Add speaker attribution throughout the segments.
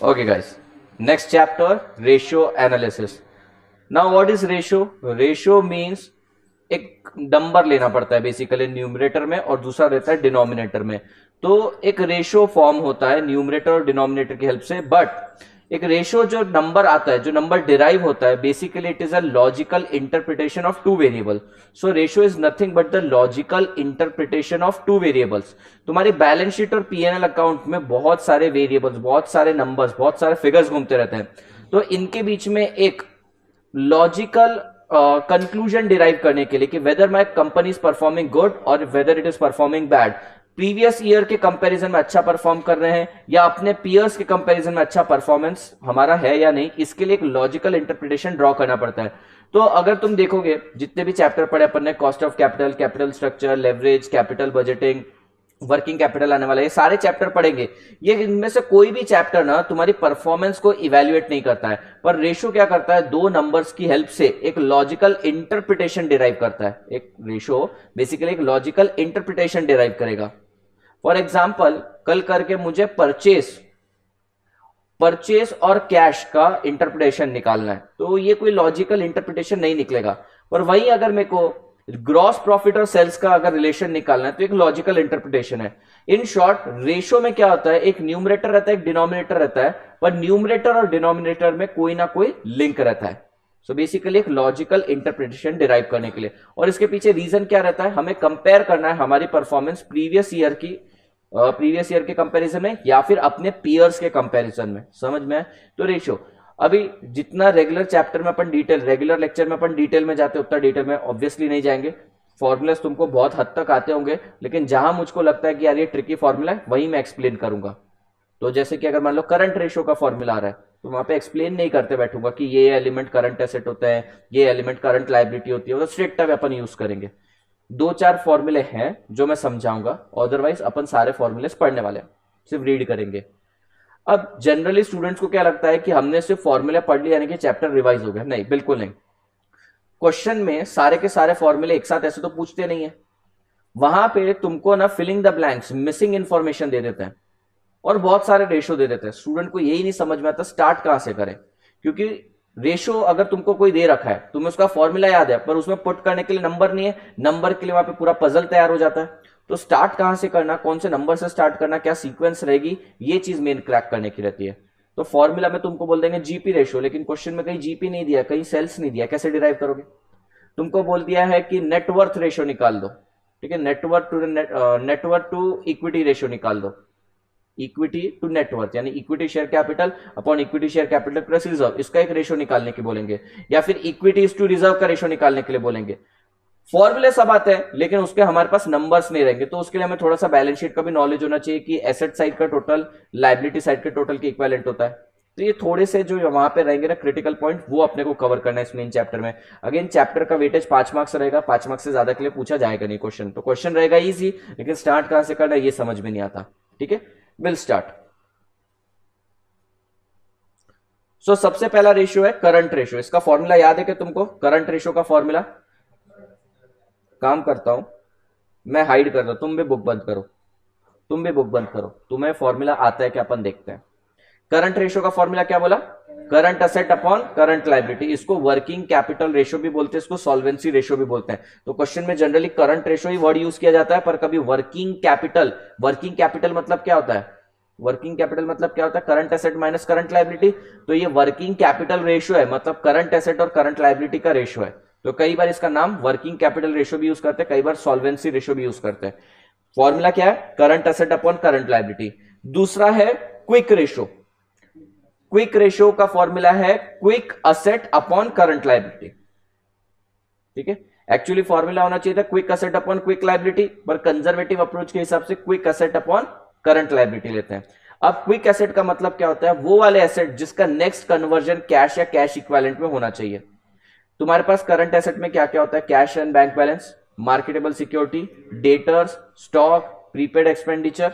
Speaker 1: Okay, guys. Next chapter, ratio analysis. Now, what is ratio? Ratio means एक number लेना पड़ता है basically numerator में और दूसरा रहता है डिनोमिनेटर में। तो एक रेशियो फॉर्म होता है न्यूमरेटर और डिनोमिनेटर की हेल्प से। बट एक रेशियो जो नंबर आता है, जो नंबर डिराइव होता है, basically it is a logical interpretation of two variable. So ratio is nothing but the logical interpretation of two variables. तुम्हारी बैलेंस शीट और पीएनएल अकाउंट में बहुत सारे वेरिएबल्स, बहुत सारे नंबर्स, बहुत सारे फिगर्स घूमते रहते हैं। तो इनके बीच में एक लॉजिकल कंक्लूजन डिराइव करने के लिए कि whether my company is performing good और whether it is performing bad, previous year के कंपैरिजन में अच्छा परफॉर्म कर रहे हैं या अपने पियर्स के कंपैरिजन में अच्छा परफॉर्मेंस हमारा है या नहीं, इसके लिए एक लॉजिकल इंटरप्रिटेशन ड्रॉ करना पड़ता है। तो अगर तुम देखोगे जितने भी चैप्टर पढ़े अपन ने, cost of capital, capital structure, leverage, capital budgeting, working capital आने वाला, ये सारे चैप्टर पढ़ेंगे। ये इनमें से कोई भी चैप्टर ना तुम्हारी परफॉर्मेंस को इवैल्यूएट नहीं करता है, पर रेशियो क्या करता है, दो नंबर्स की हेल्प से एक लॉजिकल इंटरप्रिटेशन डिराइव करता है। एक रेशियो बेसिकली एक लॉजिकल इंटरप्रिटेशन डिराइव करेगा। फॉर एग्जाम्पल, कल करके मुझे परचेस और कैश का इंटरप्रिटेशन निकालना है, तो ये कोई लॉजिकल इंटरप्रिटेशन नहीं निकलेगा। पर वहीं अगर मेरे को ग्रॉस प्रॉफिट और सेल्स का अगर रिलेशन निकालना है तो एक लॉजिकल इंटरप्रिटेशन है। इन शॉर्ट, रेशियो में क्या होता है, एक न्यूमरेटर रहता है, एक डिनोमिनेटर रहता है, पर न्यूमरेटर और डिनोमिनेटर में कोई ना कोई लिंक रहता है। सो बेसिकली एक लॉजिकल इंटरप्रिटेशन डिराइव करने के लिए। और इसके पीछे रीजन क्या रहता है, हमें कंपेयर करना है हमारी परफॉर्मेंस प्रीवियस ईयर के कंपैरिजन में या फिर अपने पीयर्स के कंपैरिजन में। समझ में है? तो रेशियो अभी जितना रेगुलर चैप्टर में अपन डिटेल, रेगुलर लेक्चर में अपन डिटेल में जाते हैं उतना डिटेल में ऑब्वियसली नहीं जाएंगे। फॉर्मूलास तुमको बहुत हद तक आते होंगे, लेकिन जहां मुझको लगता है कि यार ये ट्रिकी फॉर्मूला है वही मैं एक्सप्लेन करूंगा। तो जैसे कि अगर मान लो करंट रेशियो का फॉर्मूला आ रहा है तो वहां पे एक्सप्लेन नहीं करते बैठूंगा कि ये एलिमेंट करंट एसेट होता है, ये एलिमेंट करंट लायबिलिटी होती है, तो स्ट्रेट अवे अपन यूज करेंगे। दो चार फॉर्मूले हैं जो मैं समझाऊंगा, अदरवाइज अपन सारे फॉर्मूले पढ़ने वाले हैं, सिर्फ रीड करेंगे। अब जनरली स्टूडेंट्स को क्या लगता है कि हमने सिर्फ फॉर्मूला पढ़ लिया यानी कि चैप्टर रिवाइज हो गया। नहीं, बिल्कुल नहीं। क्वेश्चन में सारे के सारे फॉर्मूले एक साथ ऐसे तो पूछते नहीं है, वहां पे तुमको ना filling the blanks, missing information दे देते हैं और बहुत सारे रेशो दे देते हैं। स्टूडेंट को यही नहीं समझ में आता स्टार्ट कहां से करें, क्योंकि रेशो अगर तुमको कोई दे रखा है, तुम्हें उसका फॉर्मूला याद है पर उसमें पुट करने के लिए नंबर नहीं है, नंबर के लिए वहां पे पूरा पजल तैयार हो जाता है। तो स्टार्ट कहां से करना, कौन से नंबर से स्टार्ट करना, क्या सीक्वेंस रहेगी, ये चीज मेन क्रैक करने की रहती है। तो फॉर्मूला में तुमको बोल देंगे जीपी रेशियो, लेकिन क्वेश्चन में कहीं जीपी नहीं दिया, कहीं सेल्स नहीं दिया, कैसे डिराइव करोगे। तुमको बोल दिया है कि नेटवर्थ रेशियो निकाल दो, ठीक है, नेटवर्थ टू इक्विटी रेशियो निकाल दो, इक्विटी टू नेटवर्थ यानी equity share capital upon equity share capital plus reserve, इसका एक रेशियो निकालने की बोलेंगे, या फिर इक्विटी टू रिजर्व का रेशियो निकालने के लिए बोलेंगे। फॉर्मूले सब आते हैं लेकिन उसके हमारे पास नंबर्स नहीं रहेंगे, तो उसके लिए हमें थोड़ा सा बैलेंस शीट का भी नॉलेज होना चाहिए कि एसेट साइड का टोटल लायबिलिटी साइड के टोटल के इक्विवेलेंट होता है। तो ये थोड़े से जो वहां पे रहेंगे ना क्रिटिकल पॉइंट, वो अपने को कवर करना है इस मेन चैप्टर में। अगेन चैप्टर का वेटेज 5 मार्क्स रहेगा, 5 मार्क्स से ज्यादा के लिए पूछा जाएगा नहीं क्वेश्चन, तो क्वेश्चन रहेगा इजी, लेकिन स्टार्ट कहां से करना है ये समझ में नहीं आता। ठीक है, विल स्टार्ट। सो सबसे पहला रेशियो है करंट रेशियो। इसका फॉर्मूला याद है कि तुमको करंट रेशियो का फॉर्मूला, काम करता हूं मैं हाइड कर रहा हूं, तुम भी बुक बंद करो, तुम भी बुक बंद करो, तुम्हें फॉर्मूला आता है क्या अपन देखते हैं। करंट रेशियो का फॉर्मूला क्या बोला, current asset upon current liability. इसको वर्किंग कैपिटल रेशियो भी बोलते हैं, इसको सॉल्वेंसी रेशियो भी बोलते हैं। तो क्वेश्चन में जनरली करंट रेशियो ही वर्ड यूज किया जाता है, पर कभी वर्किंग कैपिटल मतलब क्या होता है, वर्किंग कैपिटल मतलब क्या होता है, current asset minus current liability. तो ये वर्किंग कैपिटल रेशियो है, मतलब करंट एसेट और करंट लायबिलिटी का रेशियो है। तो कई बार इसका नाम वर्किंग कैपिटल रेशियो भी यूज करते हैं, कई बार सॉल्वेंसी रेशियो भी यूज करते हैं। फॉर्मूला क्या है, current asset upon current liability. दूसरा है क्विक रेशियो। क्विक रेशियो का फॉर्मूला है quick asset upon current liability. ठीक है, एक्चुअली फॉर्मूला होना चाहिए था quick asset upon quick liability, पर कंजर्वेटिव अप्रोच के हिसाब से quick asset upon current liability लेते हैं। अब क्विक एसेट का मतलब क्या होता है, वो वाले एसेट जिसका नेक्स्ट कन्वर्जन कैश या कैश इक्विवेलेंट में होना चाहिए। तुम्हारे पास करंट एसेट में क्या क्या होता है, cash and bank balance, marketable security, debtors, stock, prepaid expenditure,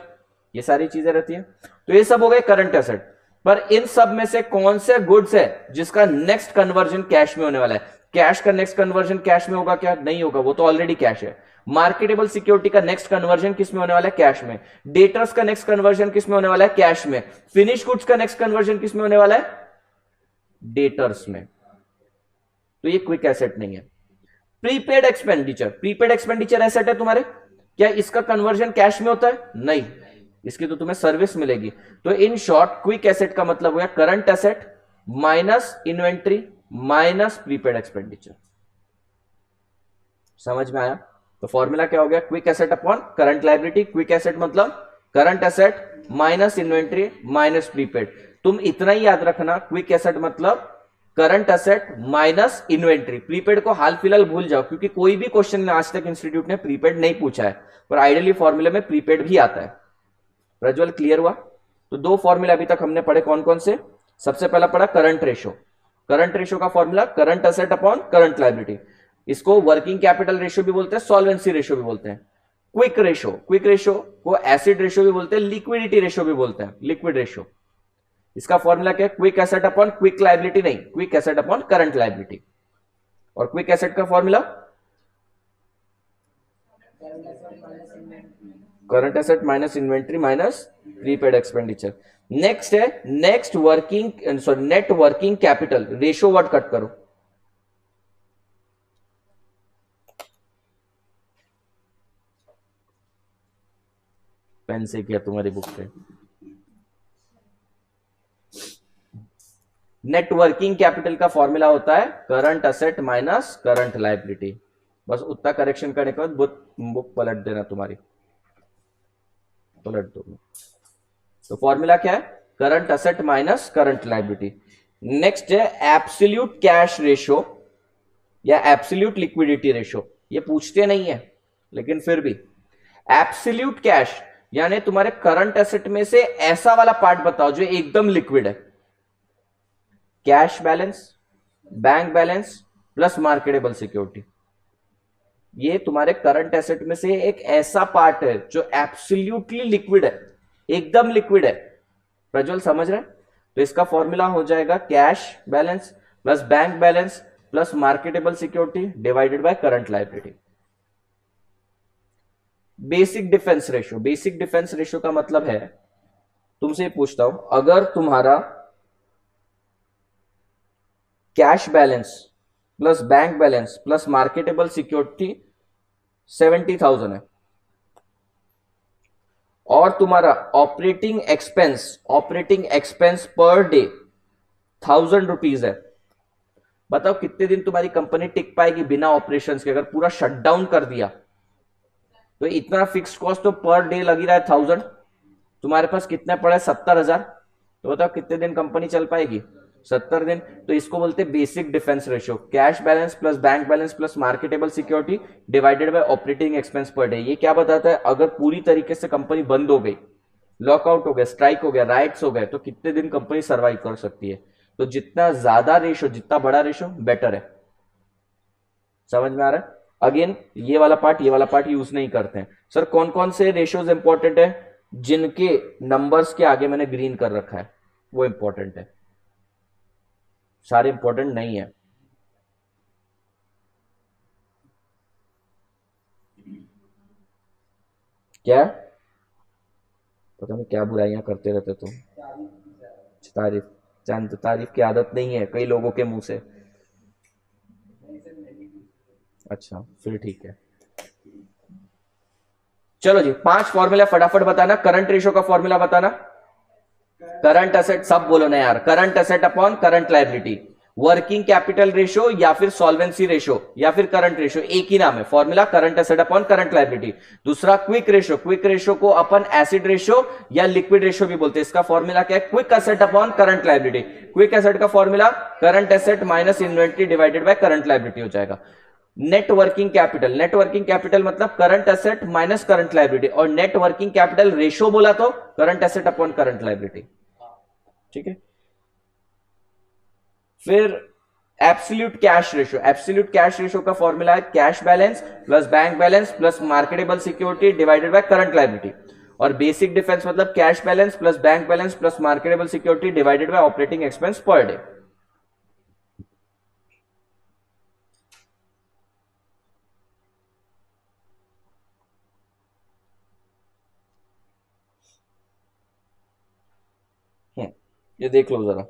Speaker 1: ये सारी चीजें रहती है। तो ये सब हो गए करंट एसेट। पर इन सब में से कौन से गुड्स है जिसका नेक्स्ट कन्वर्जन कैश में होने वाला है। कैश का नेक्स्ट कन्वर्जन कैश में होगा क्या, नहीं होगा, वो तो ऑलरेडी कैश है। मार्केटेबल सिक्योरिटी का नेक्स्ट कन्वर्जन किस में होने वाला है? कैश में। डेटर्स का नेक्स्ट कन्वर्जन किस में होने वाला है? कैश में। फिनिश गुड्स का नेक्स्ट कन्वर्जन किस में होने वाला है? डेटर्स में। तो ये क्विक एसेट नहीं है। Prepaid expenditure, prepaid expenditure asset है तुम्हारे, क्या इसका कन्वर्जन कैश में होता है? नहीं, इसकी तो तुम्हें सर्विस मिलेगी। तो इन शॉर्ट क्विक एसेट का मतलब हो गया current asset minus inventory minus prepaid expenditure. समझ में आया? तो फॉर्मूला क्या हो गया? Quick asset upon current liability. Quick asset मतलब current asset minus inventory minus prepaid. तुम इतना ही याद रखना, क्विक एसेट मतलब current asset minus inventory. Prepaid को हाल फिलहाल भूल जाओ, क्योंकि कोई भी क्वेश्चन में आज तक इंस्टीट्यूट ने प्रीपेड नहीं पूछा है, पर आइडियली फॉर्मूले में प्रीपेड भी आता है। प्रज्वल क्लियर हुआ? तो दो फॉर्मूला अभी तक हमने पढ़े, कौन कौन से? सबसे पहला पढ़ा करंट रेशो। करंट रेशो का formula current asset upon current liability. इसको वर्किंग कैपिटल रेशो भी बोलते हैं, सॉल्वेंसी रेशो भी बोलते हैं। क्विक रेशो, क्विक रेशो को एसिड रेशो भी बोलते हैं, लिक्विडिटी रेशो भी बोलते हैं, लिक्विड रेशो। इसका फॉर्मूला क्या है? Quick asset upon quick liability नहीं, quick asset upon current liability. और क्विक एसेट का formula current asset minus inventory minus prepaid expenditure. Next है next working sorry net working capital ratio. Word cut करो। Pen से किया तुम्हारी book पे। Net working capital का फॉर्मूला होता है current asset minus current liability. बस उतना करेक्शन करने के बाद बुक पलट देना, तुम्हारी पलट दो। तो फॉर्मूला क्या है? Current asset minus current liability. Next है एब्सोल्यूट कैश रेशो या एब्सोल्यूट लिक्विडिटी रेशो। ये पूछते नहीं है, लेकिन फिर भी एब्सोल्यूट कैश यानी तुम्हारे करंट एसेट में से ऐसा वाला पार्ट बताओ जो एकदम लिक्विड है। Cash balance, bank balance plus marketable security, ये तुम्हारे करंट एसेट में से एक ऐसा पार्ट है जो एब्सोल्युटली लिक्विड है, एकदम लिक्विड है। प्रज्वल समझ रहे? तो इसका फॉर्मूला हो जाएगा cash balance plus bank balance plus marketable security divided by current liability. Basic defence ratio, basic defence ratio का मतलब है, तुमसे पूछता हूं, अगर तुम्हारा cash balance plus bank balance plus marketable security 70,000 है और तुम्हारा operating expense per day 1,000 rupees है, बताओ कितने दिन तुम्हारी कंपनी टिक पाएगी बिना ऑपरेशंस के? अगर पूरा शटडाउन कर दिया तो इतना फिक्स्ड कॉस्ट तो पर डे लगी रहा है 1,000, तुम्हारे पास कितने पड़े? 70,000। तो बताओ कितने दिन कंपनी चल पाएगी? 70 दिन। तो इसको बोलते हैं basic defence ratio, cash balance plus bank balance plus marketable security divided by operating expense per day. ये क्या बताता है? अगर पूरी तरीके से कंपनी बंद हो गई, लॉकआउट हो गया, स्ट्राइक हो गया, राइट्स हो गए, तो कितने दिन कंपनी सर्वाइव कर सकती है। तो जितना ज्यादा रेशो, जितना बड़ा रेशो बेटर है। समझ में आ रहा है? अगेन ये वाला पार्ट यूज नहीं करते हैं। सर कौन कौन से रेशियोज इंपॉर्टेंट है? जिनके नंबर्स के आगे मैंने ग्रीन कर रखा है वो इंपॉर्टेंट है, सारे इंपॉर्टेंट नहीं है। क्या पता नहीं क्या बुराइयां करते रहते तुम। तारीफ, चांद तारीफ की आदत नहीं है कई लोगों के मुंह से। अच्छा फिर ठीक है, चलो जी 5 फॉर्मूला फटाफट बताना। करंट रेशो का फॉर्मूला बताना। करंट एसेट सब बोलो ना यार, current asset upon current liability. Working capital ratio या फिर सॉल्वेंसी रेशो या फिर करंट रेशो, एक ही नाम है, formula current asset upon current liability. दूसरा क्विक रेशो, क्विक रेशो को अपन एसिड रेशो या लिक्विड रेशो भी बोलते हैं। इसका फॉर्मूला क्या है? Quick asset upon current liability. Quick asset का formula current asset minus inventory divided by current liability हो जाएगा। Net working capital, net working capital मतलब current asset minus current liability, और नेट वर्किंग कैपिटल रेशो बोला तो current asset upon current liability. ठीक है, फिर absolute cash ratio, absolute cash ratio का फॉर्मूला है cash balance plus bank balance plus marketable security divided by current liability. और basic defence मतलब cash balance plus bank balance plus marketable security divided by operating expense per day. ये देख लो जरा।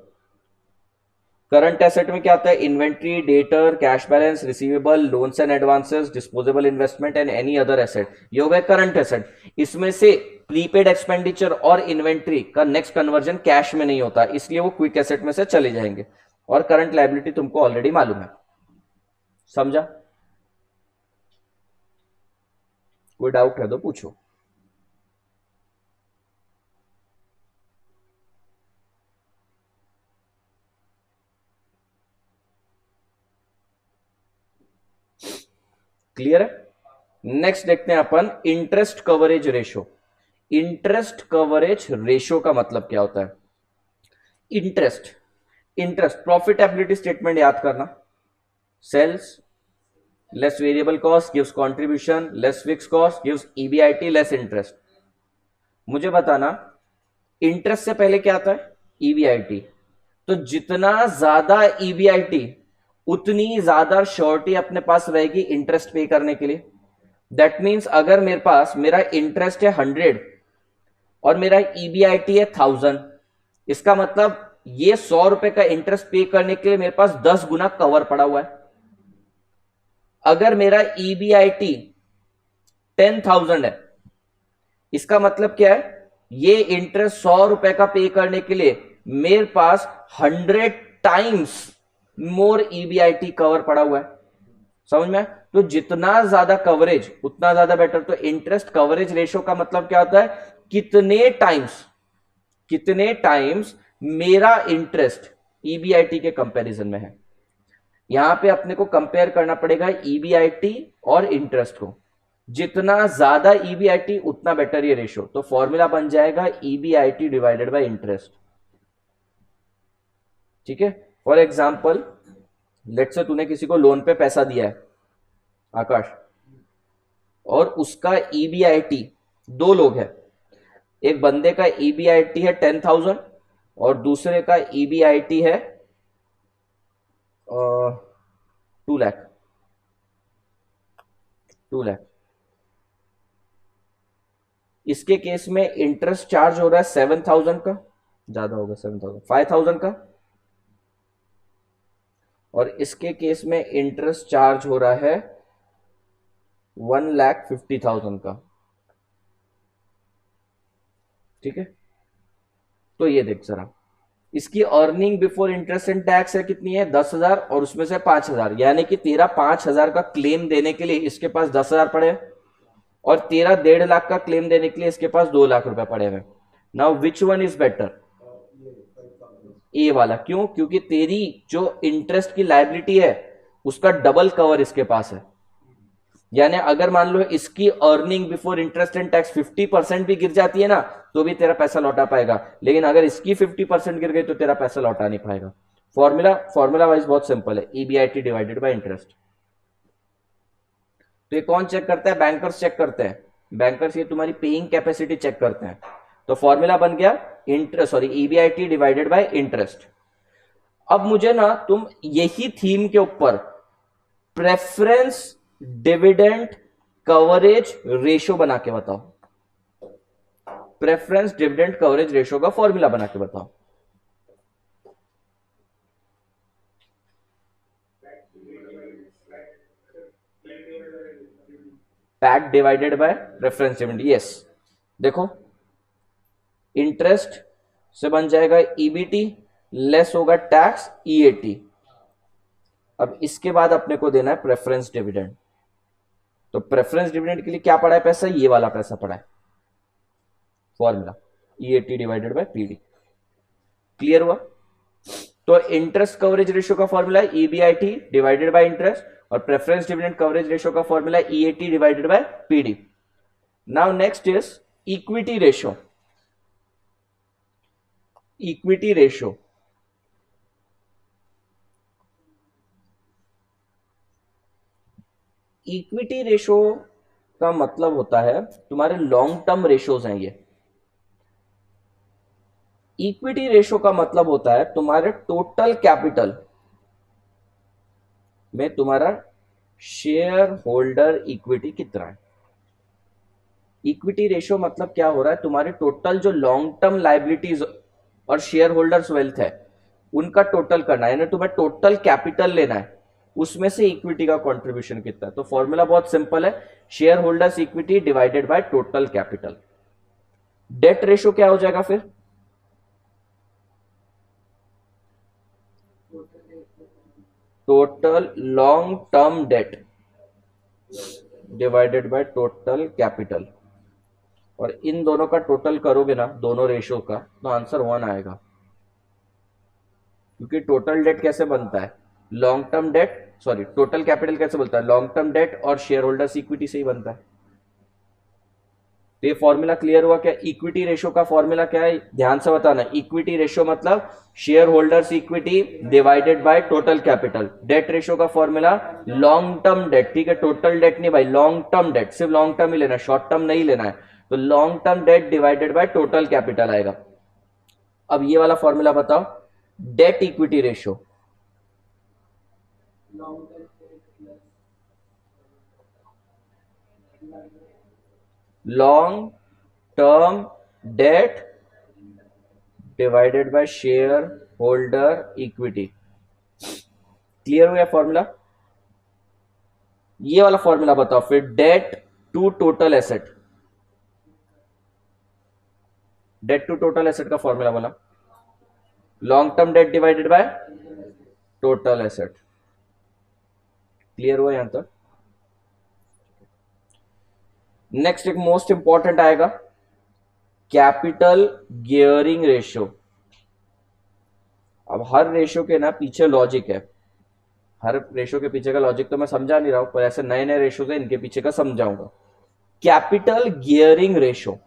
Speaker 1: Current asset में क्या आता है? Inventory, debtor, cash balance, receivable, loans and advances, disposable investment and any other asset, ये हो गया करंट एसेट। इसमें से प्रीपेड एक्सपेंडिचर और इन्वेंट्री का नेक्स्ट कन्वर्जन कैश में नहीं होता, इसलिए वो क्विक एसेट में से चले जाएंगे। और करंट लायबिलिटी तुमको ऑलरेडी मालूम है, समझा? कोई डाउट है तो पूछो। क्लियर है? नेक्स्ट देखते हैं अपन interest coverage ratio. Interest coverage ratio का मतलब क्या होता है? इंटरेस्ट, इंटरेस्ट प्रॉफिटेबिलिटी स्टेटमेंट याद करना। Sales less variable cost gives contribution, less fix cost gives EBIT, less interest. मुझे बताना इंटरेस्ट से पहले क्या आता है? ईबीआईटी। तो जितना ज्यादा ईबीआईटी उतनी ज्यादा श्योरिटी अपने पास रहेगी इंटरेस्ट पे करने के लिए। दैट मीन्स अगर मेरे पास मेरा इंटरेस्ट है 100 और मेरा ईबीआईटी है 1000, इसका मतलब ये 100 रुपए का इंटरेस्ट पे करने के लिए मेरे पास 10 गुना कवर पड़ा हुआ है। अगर मेरा ईबीआईटी 10,000 है, इसका मतलब क्या है? ये इंटरेस्ट 100 रुपए का पे करने के लिए मेरे पास 100 टाइम्स मोर ईबीआईटी कवर पड़ा हुआ है। समझ में? तो जितना ज्यादा कवरेज उतना ज्यादा बेटर। तो इंटरेस्ट कवरेज रेशो का मतलब क्या होता है? कितने टाइम्स मेरा इंटरेस्ट ईबीआईटी के कंपैरिजन में है। यहां पे अपने को कंपेयर करना पड़ेगा ईबीआईटी और इंटरेस्ट को। जितना ज्यादा ईबीआईटी उतना बेटर ये रेशो। तो फॉर्मूला बन जाएगा ईबीआईटी डिवाइडेड बाय इंटरेस्ट। ठीक है? फॉर एग्जाम्पल लेट्स से तूने किसी को लोन पे पैसा दिया है आकाश, और उसका ईबीआईटी, दो लोग हैं, एक बंदे का ईबीआईटी है 10,000 और दूसरे का ईबीआईटी है 2 लाख। 2 लाख। इसके केस में इंटरेस्ट चार्ज हो रहा है 7,000 का, ज्यादा होगा 7,000, 5,000 का। और इसके केस में इंटरेस्ट चार्ज हो रहा है 1,50,000 का। ठीक है? तो ये देख जरा, इसकी earning before interest and tax है कितनी है? 10,000 और उसमें से 5,000, यानी कि तेरा 5,000 का क्लेम देने के लिए इसके पास 10,000 पड़े और तेरा 1.5 लाख का क्लेम देने के लिए इसके पास 2 लाख रुपए पड़े हुए। Now which one is better? A वाला। क्यों? क्योंकि तेरी जो इंटरेस्ट की लायबिलिटी है उसका डबल कवर इसके पास है। यानी अगर मान लो इसकी earning before interest and tax 50% भी गिर जाती है ना, तो भी तेरा पैसा लौटा पाएगा। लेकिन अगर इसकी 50% गिर गई तो तेरा पैसा लौटा नहीं पाएगा। फॉर्मूला वाइज बहुत सिंपल है, ईबीआईटी डिवाइडेड बाय इंटरेस्ट। तो ये कौन चेक करता है? बैंकर्स चेक करते हैं। बैंकर्स ये तुम्हारी पेइंग कैपेसिटी चेक करते हैं। तो फॉर्मूला बन गया ईबीआईटी डिवाइडेड बाय इंटरेस्ट। अब मुझे ना तुम यही थीम के ऊपर प्रेफरेंस डिविडेंड कवरेज रेशो बना के बताओ। प्रेफरेंस डिविडेंड कवरेज रेशो का फॉर्मूला बना के बताओ। PAT divided by preference dividend. Yes, देखो इंटरेस्ट से बन जाएगा ईबीटी, लेस होगा टैक्स ईएटी। अब इसके बाद अपने को देना है प्रेफरेंस डिविडेंड। तो प्रेफरेंस डिविडेंड के लिए क्या पड़ा है पैसा? ये वाला पैसा पड़ा है। Formula EAT divided bye PD. Clear हुआ? तो इंटरेस्ट कवरेज रेशियो का फॉर्मूला है ईबीआईटी डिवाइडेड बाय इंटरेस्ट और प्रेफरेंस डिविडेंड कवरेज रेशियो का फॉर्मूला है EAT divided bye PD. Now next is equity ratio. Equity ratio, equity ratio का मतलब होता है तुम्हारे लॉन्ग टर्म रेशोज हैं ये। इक्विटी रेशो का मतलब होता है तुम्हारे टोटल कैपिटल में तुम्हारा शेयर होल्डर इक्विटी कितना है। इक्विटी रेशो मतलब क्या हो रहा है? तुम्हारे टोटल जो लॉन्ग टर्म लाइबिलिटीज और शेयर होल्डर्स वेल्थ है, उनका टोटल करना है, यानी तुम्हें टोटल कैपिटल लेना है, उसमें से इक्विटी का कंट्रीब्यूशन कितना है। तो फॉर्मूला बहुत सिंपल है, share holders equity divided by total capital. Debt ratio क्या हो जाएगा फिर, total long term debt divided by total capital, और इन दोनों का टोटल करोगे ना, दोनों रेशियो का, तो आंसर 1 आएगा। क्योंकि टोटल डेट कैसे बनता है, long term date, sorry total capital कैसे बनता है, लॉन्ग टर्म डेट और शेयर होल्डर्स इक्विटी से ही बनता है। तो ये फॉर्मूला क्लियर हुआ क्या। इक्विटी रेशियो का फॉर्मूला क्या है, ध्यान से बताना, इक्विटी रेशियो मतलब share holders equity divided by total capital. Debt ratio का फॉर्मूला लॉन्ग टर्म डेट, ठीक है, टोटल डेट नहीं भाई, लॉन्ग टर्म डेट, सिर्फ लॉन्ग टर्म ही लेना है, शॉर्ट टर्म नहीं लेना है। तो long term debt divided by total capital आएगा। अब ये वाला फॉर्मूला बताओ, date equity ratio, long term debt divided by share holder equity. Clear हो गया फॉर्मूला। ये वाला फॉर्मूला बताओ फिर, debt to total asset, debt to total asset का फॉर्मूला बोला, long term debt divided by total asset. Clear हुआ यहां तक। नेक्स्ट एक मोस्ट इंपॉर्टेंट आएगा, कैपिटल गियरिंग रेशियो। अब हर रेशियो के ना पीछे लॉजिक है, हर रेशियो के पीछे का लॉजिक तो मैं समझा नहीं रहा हूं, पर ऐसे नए नए रेशियो है, इनके पीछे का समझाऊंगा। कैपिटल गियरिंग रेशियो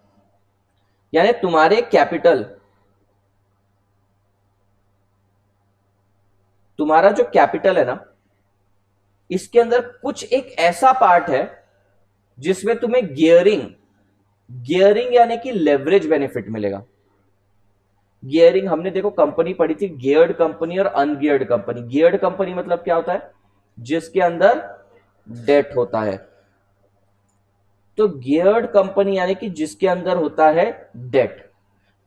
Speaker 1: यानी तुम्हारे कैपिटल, तुम्हारा जो कैपिटल है ना, इसके अंदर कुछ एक ऐसा पार्ट है जिसमें तुम्हें गियरिंग, गियरिंग यानी कि लेवरेज बेनिफिट मिलेगा। गियरिंग हमने देखो कंपनी पढ़ी थी, गियर्ड कंपनी और अनगियर्ड कंपनी। गियर्ड कंपनी मतलब क्या होता है, जिसके अंदर डेट होता है। तो गियर्ड कंपनी यानी कि जिसके अंदर होता है डेट।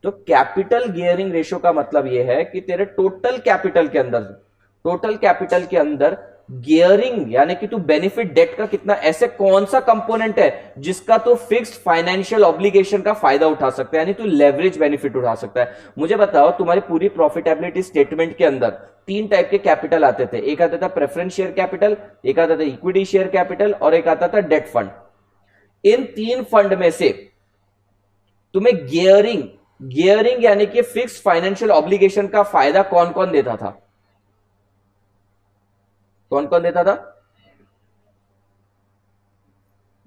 Speaker 1: तो कैपिटल गियरिंग रेशियो का मतलब यह है कि तेरे टोटल कैपिटल के अंदर, टोटल कैपिटल के अंदर गियरिंग यानी कि तू बेनिफिट डेट का कितना, ऐसे कौन सा कंपोनेंट है जिसका तू फिक्स्ड फाइनेंशियल ऑब्लिगेशन का फायदा उठा सकता है, यानी तू लेवरेज बेनिफिट उठा सकता है। मुझे बताओ, तुम्हारी पूरी प्रॉफिटेबिलिटी स्टेटमेंट के अंदर 3 टाइप के कैपिटल आते थे, एक आता था प्रेफरेंस शेयर कैपिटल, एक आता था इक्विटी शेयर कैपिटल, और एक आता था डेट फंड। इन 3 फंड में से तुम्हें गियरिंग, गियरिंग यानी कि फिक्स्ड फाइनेंशियल ऑब्लिगेशन का फायदा कौन कौन देता था, कौन कौन देता था,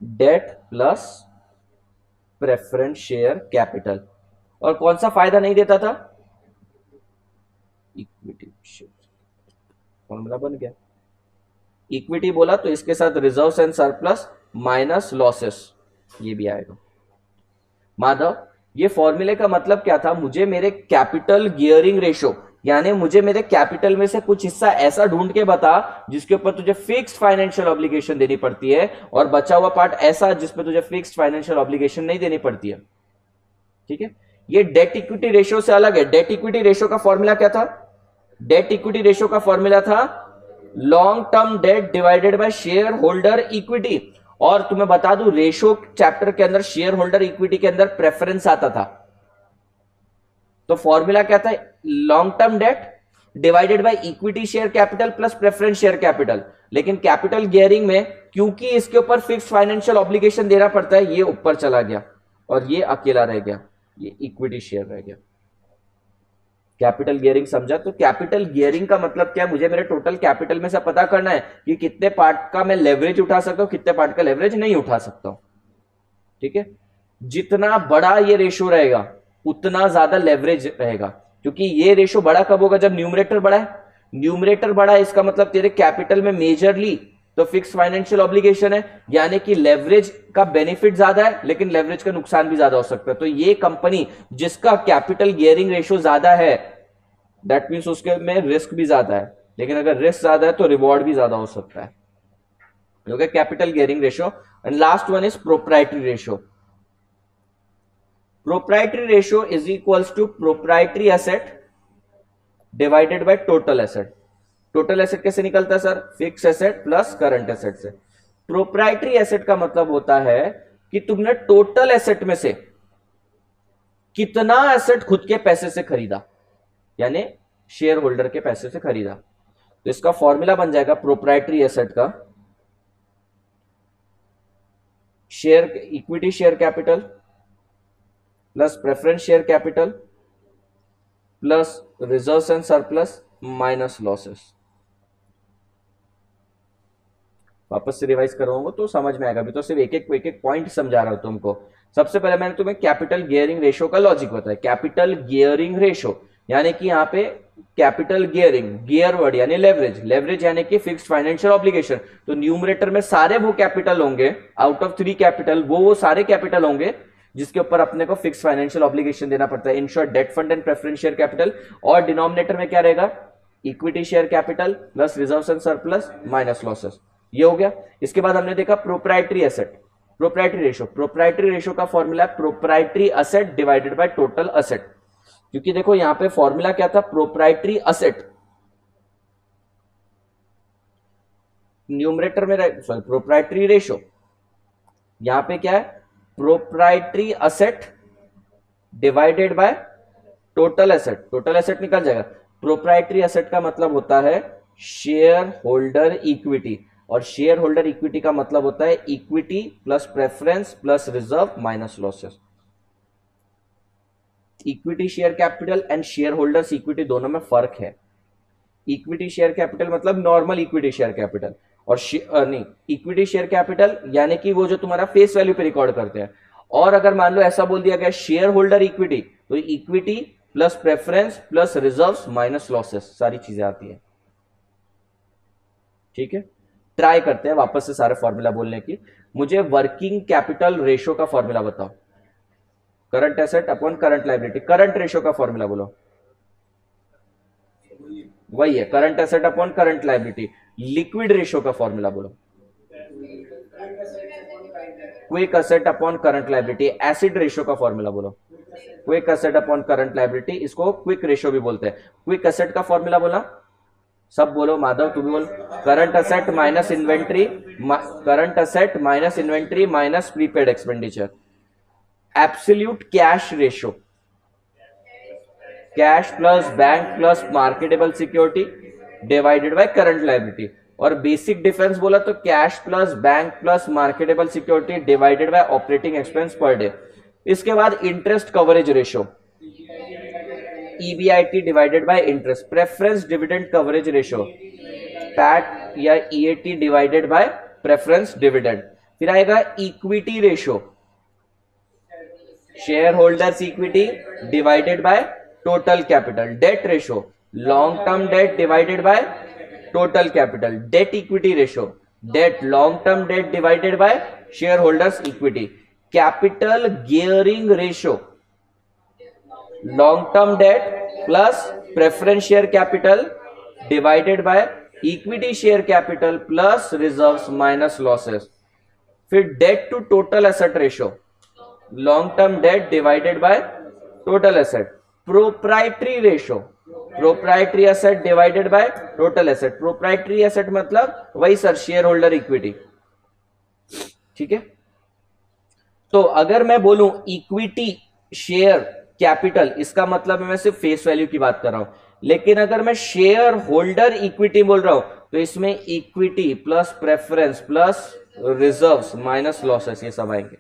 Speaker 1: debt plus preference share capital. और कौन सा फायदा नहीं देता था, इक्विटी शेयर। फॉर्मूला बन गया, इक्विटी बोला तो इसके साथ reserves and surplus minus losses, ये भी आएगा। माधव, ये फॉर्मूले का मतलब क्या था, मुझे मेरे कैपिटल गियरिंग रेशियो यानी मुझे मेरे कैपिटल में से कुछ हिस्सा ऐसा ढूंढ के बता जिसके ऊपर तुझे फिक्स्ड फाइनेंशियल ऑब्लिगेशन देनी पड़ती है, और बचा हुआ पार्ट ऐसा जिसपे तुझे फिक्स्ड फाइनेंशियल ऑब्लिगेशन नहीं देनी पड़ती है। ठीक है, ये डेट इक्विटी रेशियो से अलग है। डेट इक्विटी रेशियो का फॉर्मूला क्या था, डेट इक्विटी रेशियो का फॉर्मूला था long term debt divided by share holder equity. और तुम्हें बता दूं, रेशियो चैप्टर के अंदर शेयर होल्डर इक्विटी के अंदर प्रेफरेंस आता था। तो फॉर्मूला क्या था, long term debt divided by equity share capital plus preference share capital. लेकिन कैपिटल गियरिंग में क्योंकि इसके ऊपर फिक्स्ड फाइनेंशियल ऑब्लिगेशन देना पड़ता है, ये ऊपर चला गया और ये अकेला रह गया, ये इक्विटी शेयर रह गया। कैपिटल गियरिंग समझा। तो कैपिटल गियरिंग का मतलब क्या है, मुझे मेरे टोटल कैपिटल में से पता करना है कि कितने पार्ट का मैं लेवरेज उठा सकता हूं, कितने पार्ट का लेवरेज नहीं उठा सकता हूं। ठीक है, जितना बड़ा ये रेशियो रहेगा उतना ज्यादा लेवरेज रहेगा, क्योंकि ये रेशियो बड़ा कब होगा, जब न्यूमरेटर बड़ा है। न्यूमरेटर बड़ा है इसका मतलब तेरे कैपिटल में मेजरली तो फिक्स फाइनेंशियल ऑब्लिगेशन है, यानी कि लेवरेज का बेनिफिट ज्यादा है लेकिन लेवरेज का नुकसान भी ज्यादा हो सकता है। तो ये कंपनी जिसका कैपिटल गियरिंग रेशियो ज्यादा है, दैट मीन्स उसके में रिस्क भी ज्यादा है, लेकिन अगर रिस्क ज्यादा है तो रिवॉर्ड भी ज्यादा हो सकता है। Okay, capital gearing ratio. And last one is proprietary ratio. Proprietary ratio is equals to proprietary asset divided by total asset. Total asset कैसे निकलता है sir? Fix asset plus current asset से। प्रोप्राइटरी एसेट का मतलब होता है कि तुमने टोटल एसेट में से कितना एसेट खुद के पैसे से खरीदा, यानी शेयर होल्डर के पैसे से खरीदा। तो इसका फॉर्मूला बन जाएगा प्रोप्राइटरी एसेट का share equity share capital plus preference share capital plus reserves and surplus minus losses. वापस से रिवाइज करवाऊंगा तो समझ में आएगा, अभी तो सिर्फ एक एक पॉइंट समझा रहा हूं तुमको। सबसे पहले मैंने तुम्हें कैपिटल गियरिंग रेशियो का लॉजिक बताया। कैपिटल गियरिंग रेशियो यानी कि यहां पे कैपिटल गियरिंग, गियर वर्ड यानी लेवरेज, लेवरेज यानी कि फिक्स्ड फाइनेंशियल ऑब्लिगेशन। तो न्यूमरेटर में सारे वो कैपिटल होंगे, आउट ऑफ 3 कैपिटल वो सारे कैपिटल होंगे जिसके ऊपर अपने को फिक्स फाइनेंशियल ऑब्लिगेशन देना पड़ता है। In short debt fund and preference share capital. और डिनोमिनेटर में क्या रहेगा? Equity share capital plus reserves and surplus minus losses. ये हो गया। इसके बाद हमने देखा proprietary asset, proprietary ratio. Proprietary ratio का formula proprietary asset divided by total asset. क्योंकि देखो यहां पे फॉर्मूला क्या था? प्रोप्राइटरी एसेट, न्यूमरेटर में प्रोप्राइटरी रेशियो, यहां पे क्या है? Proprietary asset divided by total asset. Total asset निकल जाएगा। प्रोप्राइटरी एसेट का मतलब होता है शेयर होल्डर इक्विटी, और शेयर होल्डर इक्विटी का मतलब होता है equity plus preference plus reserve minus losses. Equity share capital and share holders equity दोनों में फर्क है। इक्विटी शेयर कैपिटल मतलब नॉर्मल इक्विटी शेयर कैपिटल, और नहीं, इक्विटी शेयर कैपिटल यानी कि वो जो तुम्हारा फेस वैल्यू पे रिकॉर्ड करते हैं। और अगर मान लो ऐसा बोल दिया गया शेयर होल्डर इक्विटी, तो equity plus preference plus reserves minus losses सारी चीजें आती है। ठीक है, ट्राई करते हैं वापस से सारे फॉर्मूला बोलने की। मुझे वर्किंग कैपिटल रेशियो का फॉर्मूला बताओ। Current asset upon current liability. Current ratio का फॉर्मूला बोलो। वही है, current asset upon current liability. Liquid ratio का फॉर्मूला बोलो। Quick asset upon current liability. Acid ratio का फॉर्मूला बोलो। Quick asset upon current liability, इसको क्विक रेशियो भी बोलते हैं। क्विक एसेट का फॉर्मूला बोला, सब बोलो। माधव तू भी बोल। Current asset minus inventory, current asset minus inventory minus prepaid expenditure. Absolute cash ratio, cash plus bank plus marketable security divided by current liability. और बेसिक डिफरेंस बोला तो cash plus bank plus marketable security divided by operating expense per day. इसके बाद interest coverage ratio, EBIT divided by interest. Preference dividend coverage ratio, PAT या EAT divided by preference dividend. फिर आएगा equity ratio, share holders equity divided by total capital. Debt ratio, long term debt divided by total capital. Debt equity ratio, debt long term debt divided by share holders equity. Capital gearing ratio, long term debt plus preference share capital divided by equity share capital plus reserves minus losses. फिर debt to total asset ratio, long term debt divided by total asset. Proprietary ratio, proprietary asset divided by total asset. Proprietary asset मतलब वही sir, share holder equity. ठीक है, तो अगर मैं बोलूं equity share capital, इसका मतलब मैं सिर्फ फेस वैल्यू की बात कर रहा हूं। लेकिन अगर मैं शेयर होल्डर इक्विटी बोल रहा हूं तो इसमें equity plus preference plus reserves minus losses ये सब आएंगे।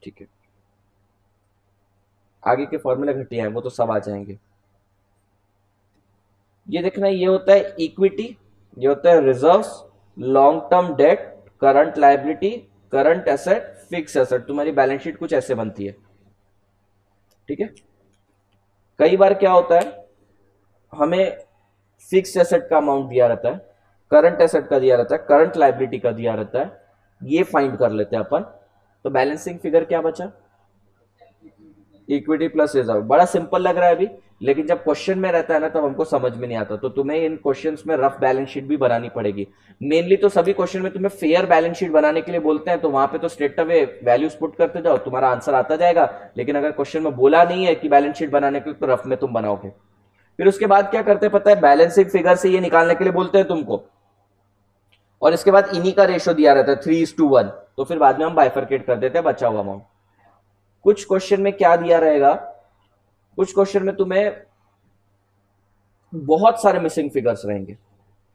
Speaker 1: ठीक है, आगे के फॉर्मूले घटिया हैं वो तो सब आ जाएंगे। ये देखना, ये होता है इक्विटी, ये होता है reserves, long term date, current liability, current asset, fix asset. तुम्हारी बैलेंस शीट कुछ ऐसे बनती है। ठीक है, कई बार क्या होता है, हमें फिक्स एसेट का अमाउंट दिया रहता है, करंट एसेट का दिया रहता है, करंट लायबिलिटी का दिया रहता है, ये फाइंड कर लेते हैं अपन। तो बैलेंसिंग फिगर क्या बचा? Equity plus reserve. बड़ा सिंपल लग रहा है अभी, लेकिन जब क्वेश्चन में रहता है ना तब हमको समझ में नहीं आता, तो तुम्हें इन क्वेश्चंस में रफ बैलेंस शीट भी बनानी पड़ेगी। मेनली तो सभी क्वेश्चन में तुम्हें फेयर बैलेंस शीट बनाने के लिए बोलते हैं, तो वहां पे तो स्ट्रेट अवे वैल्यूज पुट करते जाओ, तुम्हारा आंसर आता जाएगा। लेकिन अगर क्वेश्चन में बोला नहीं है कि बैलेंस शीट बनाने के लिए, तो रफ में तुम बनाओगे। फिर उसके बाद क्या करते हैं पता है, बैलेंसिंग फिगर से ये निकालने के लिए बोलते हैं तुमको, और इसके बाद इन्हीं का रेशो दिया रहता है 3:1, तो फिर बाद में हम बाइफरकेट कर देते हैं बचा हुआ अमाउंट। कुछ क्वेश्चन में क्या दिया रहेगा, कुछ क्वेश्चन में तुम्हें बहुत सारे मिसिंग फिगर्स रहेंगे,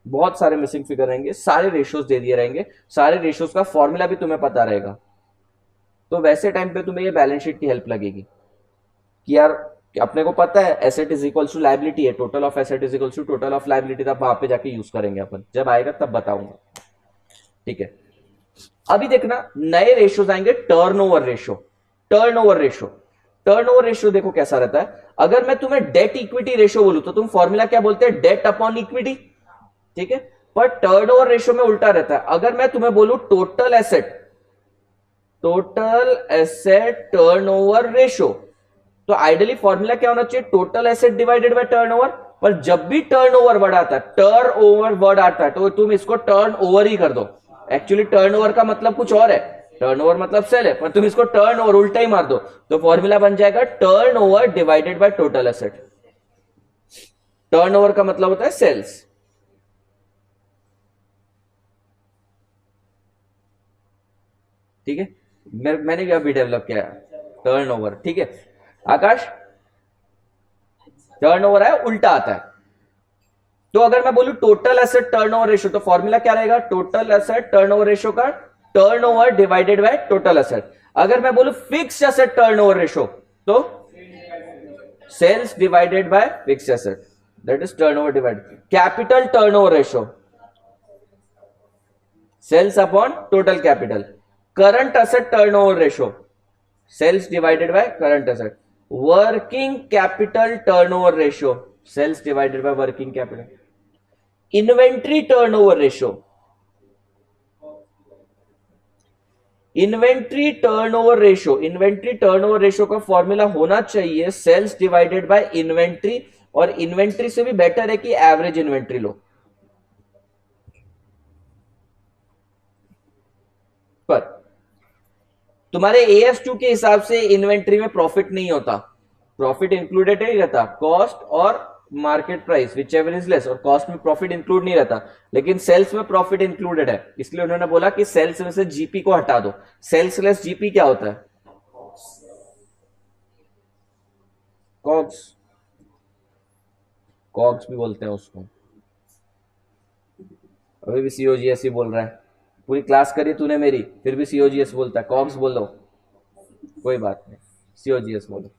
Speaker 1: बहुत सारे मिसिंग फिगर रहेंगे, सारे रेशियोज दे दिए रहेंगे, सारे रेशियोज का फॉर्मूला भी तुम्हें पता रहेगा। तो वैसे टाइम पे तुम्हें ये बैलेंस शीट की हेल्प लगेगी कि यार अपने को पता है asset is equal to liability है, total of asset is equal to total of liability, तब वहां पे जाके यूज करेंगे अपन, जब आएगा तब बताऊंगा। ठीक है, अभी देखना नए रेशियोज आएंगे, turnover ratio. Turnover ratio, turnover ratio देखो कैसा रहता है। अगर मैं तुम्हें डेट इक्विटी रेशियो बोलूं तो तुम फॉर्मूला क्या बोलते हैं, डेट अपॉन इक्विटी। ठीक है, पर टर्नओवर रेशियो में उल्टा रहता है। अगर मैं तुम्हें बोलूं टोटल एसेट टर्नओवर रेशियो, तो आइडियली फॉर्मूला क्या होना चाहिए, total asset divided bye turnover. पर जब भी टर्नओवर वर्ड आता है, टर्नओवर वर्ड आता है, तो तुम इसको टर्नओवर ही कर दो। एक्चुअली टर्नओवर का मतलब कुछ और है, टर्नओवर मतलब सेल है, पर तुम इसको टर्नओवर उल्टा ही मार दो, तो फॉर्मूला बन जाएगा turnover divided by total asset. Turnover का मतलब होता है सेल्स। ठीक है, मैंने भी अभी डेवलप किया टर्नओवर। ठीक है आकाश, टर्नओवर है उल्टा आता है। तो अगर मैं बोलूं टोटल एसेट टर्नओवर रेशियो, तो फॉर्मूला क्या रहेगा, टोटल एसेट टर्नओवर रेशियो का turnover divided by total asset. अगर मैं बोलूं फिक्स्ड एसेट टर्नओवर रेशियो, तो sales divided by fixed asset, that is turnover divided. Capital turnover ratio, sales upon total capital. Current asset turnover ratio, sales divided by current asset. Working capital turnover ratio, sales divided by working capital. Inventory turnover ratio, inventory turnover ratio, inventory turnover ratio का formula होना चाहिए sales divided bye inventory, और inventory से भी better है कि average inventory लो। पर तुम्हारे AS2 के हिसाब से इन्वेंट्री में प्रॉफिट नहीं होता, प्रॉफिट इंक्लूडेड नहीं रहता, कॉस्ट और market price which ever is less, और कॉस्ट में प्रॉफिट इंक्लूड नहीं रहता, लेकिन सेल्स में प्रॉफिट इंक्लूडेड है। इसलिए उन्होंने बोला कि सेल्स में से जीपी को हटा दो। सेल्स लेस जीपी क्या होता है, कॉग्स, कॉग्स भी बोलते हैं उसको। अभी भी COGS ही बोल रहा है, पूरी क्लास करी तूने मेरी, फिर भी COGS बोलता है। कॉग्स बोलो, कोई बात नहीं, COGS बोलो।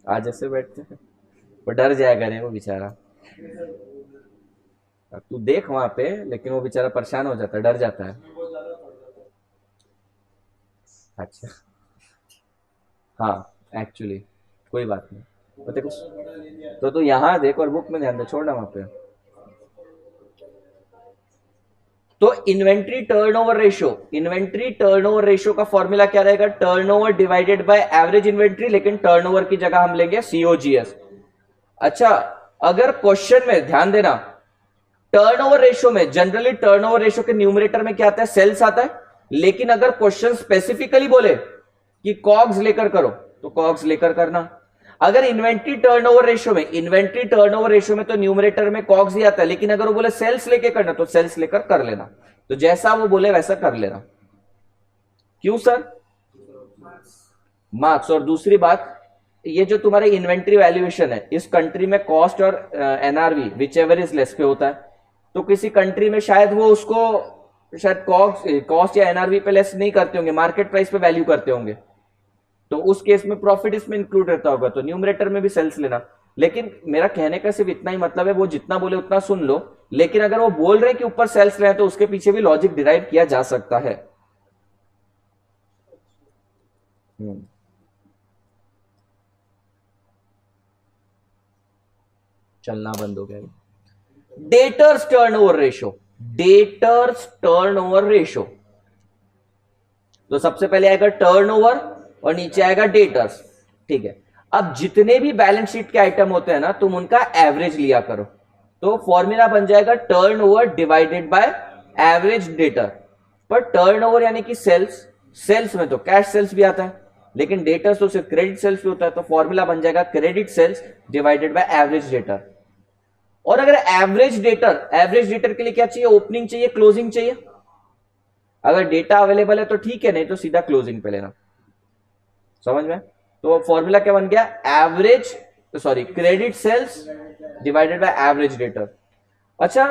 Speaker 1: आज ऐसे बैठते हैं, वो डर जाएगा रे वो बेचारा, तू देख वहां पे, लेकिन वो बेचारा परेशान हो जाता है, डर जाता है। अच्छा हाँ एक्चुअली कोई बात नहीं, तो देखो तो यहां देख और बुक में ध्यान दे, छोड़ना वहां पे। तो inventory turnover ratio, inventory turnover ratio का फॉर्मूला क्या रहेगा, turnover divided by average inventory, लेकिन टर्नओवर की जगह हम लेंगे COGS। अच्छा, अगर क्वेश्चन में ध्यान देना, टर्नओवर रेशियो में जनरली टर्नओवर रेशियो के न्यूमरेटर में क्या आता है, सेल्स आता है। लेकिन अगर क्वेश्चन स्पेसिफिकली बोले कि कॉग्स लेकर करो, तो कॉग्स लेकर करना। अगर इन्वेंट्री टर्नओवर रेशियो में, इन्वेंट्री टर्नओवर रेशियो में तो न्यूमरेटर में कॉग्स ही आता है, लेकिन अगर वो बोले सेल्स लेके करना, तो सेल्स लेकर कर लेना। तो जैसा वो बोले वैसा कर लेना। क्यों सर, मार्क्स। और दूसरी बात, ये जो तुम्हारे इन्वेंट्री वैल्यूएशन है, इस कंट्री में कॉस्ट और NRV which ever is less पे होता है। तो किसी कंट्री में शायद वो उसको शायद कॉस्ट या NRV पे लेस नहीं करते होंगे, मार्केट प्राइस पे वैल्यू करते होंगे, तो उस केस में प्रॉफिट इसमें इंक्लूड रहता होगा, तो न्यूमरेटर में भी सेल्स लेना। लेकिन मेरा कहने का सिर्फ इतना ही मतलब है, वो जितना बोले उतना सुन लो, लेकिन अगर वो बोल रहे हैं कि ऊपर सेल्स लेना, तो उसके पीछे भी लॉजिक डिराइव किया जा सकता है। चलना बंद हो गया। Debtors turnover ratio, debtors turnover ratio, तो सबसे पहले आएगा टर्नओवर, और नीचे आएगा डेटर्स। ठीक है, अब जितने भी बैलेंस शीट के आइटम होते हैं ना, तुम उनका एवरेज लिया करो। तो फॉर्मूला बन जाएगा turnover divided by average debtor. पर टर्नओवर यानी कि सेल्स, सेल्स में तो कैश सेल्स भी आता है, लेकिन डेटर्स तो सिर्फ क्रेडिट सेल्स भी होता है। तो फॉर्मूला बन जाएगा credit sales divided by average debtor. और अगर एवरेज डेटर के लिए क्या चाहिए, ओपनिंग चाहिए, क्लोजिंग चाहिए। अगर डेटा अवेलेबल है तो ठीक है, नहीं तो सीधा क्लोजिंग पे लेना। समझ में? तो फॉर्मूला क्या बन गया, average sorry credit sales divided by average debtor. अच्छा,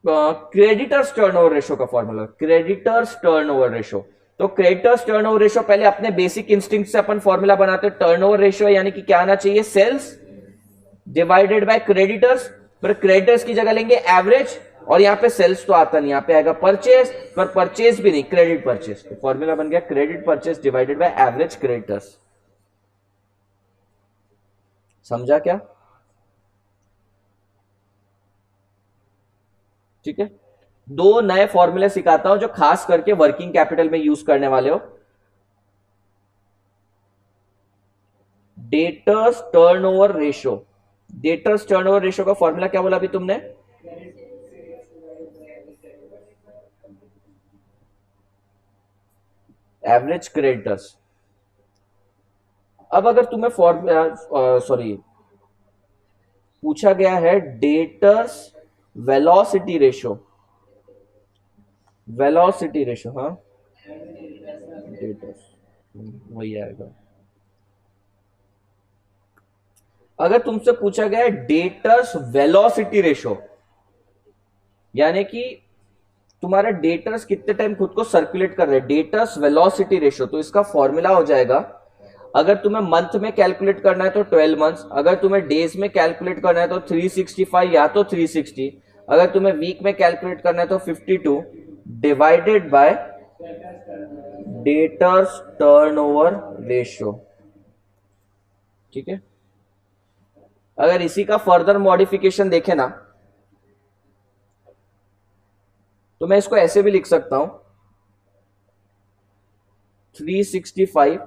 Speaker 1: क्रेडिटर्स टर्नओवर रेशो का फॉर्मूला, क्रेडिटर्स टर्नओवर रेशो। तो क्रेडिटर्स टर्नओवर रेशो पहले अपने बेसिक इंस्टिंक्ट से अपन फॉर्मूला बनाते हैं। टर्नओवर रेशो यानी कि क्या आना चाहिए, सेल्स डिवाइडेड बाय क्रेडिटर्स। पर क्रेडिटर्स की जगह लेंगे एवरेज, और यहां पे सेल्स तो आता नहीं, यहां पे आएगा परचेज, पर परचेज भी नहीं, क्रेडिट परचेज। तो फॉर्मूला बन गया credit purchase divided by average creditors. समझा क्या? ठीक है, दो नए फॉर्मूले सिखाता हूं जो खास करके वर्किंग कैपिटल में यूज करने वाले हो। Debtors turnover ratio, debtors turnover ratio का फॉर्मूला क्या बोला अभी तुमने, एवरेज क्रेडिटर्स। अब अगर तुम्हें फॉर्मूला पूछा गया है debtors velocity ratio, velocity ratio, हाँ डेटर्स वही आएगा। अगर तुमसे पूछा गया है डेटर्स वेलोसिटी रेशो, यानी कि तुम्हारे डेटर्स कितने टाइम खुद को सर्कुलेट कर रहे हैं, डेटर्स वेलोसिटी रेशो, तो इसका फॉर्मूला हो जाएगा, अगर तुम्हें मंथ में कैलकुलेट करना है तो 12 मंथ्स, अगर तुम्हें डेज में कैलकुलेट करना है तो 365 या तो 360, अगर तुम्हें वीक में कैलकुलेट करना है तो 52 divided by debtors turnover ratio. ठीक है, अगर इसी का फर्दर मॉडिफिकेशन देखें ना, तो मैं इसको ऐसे भी लिख सकता हूं, 365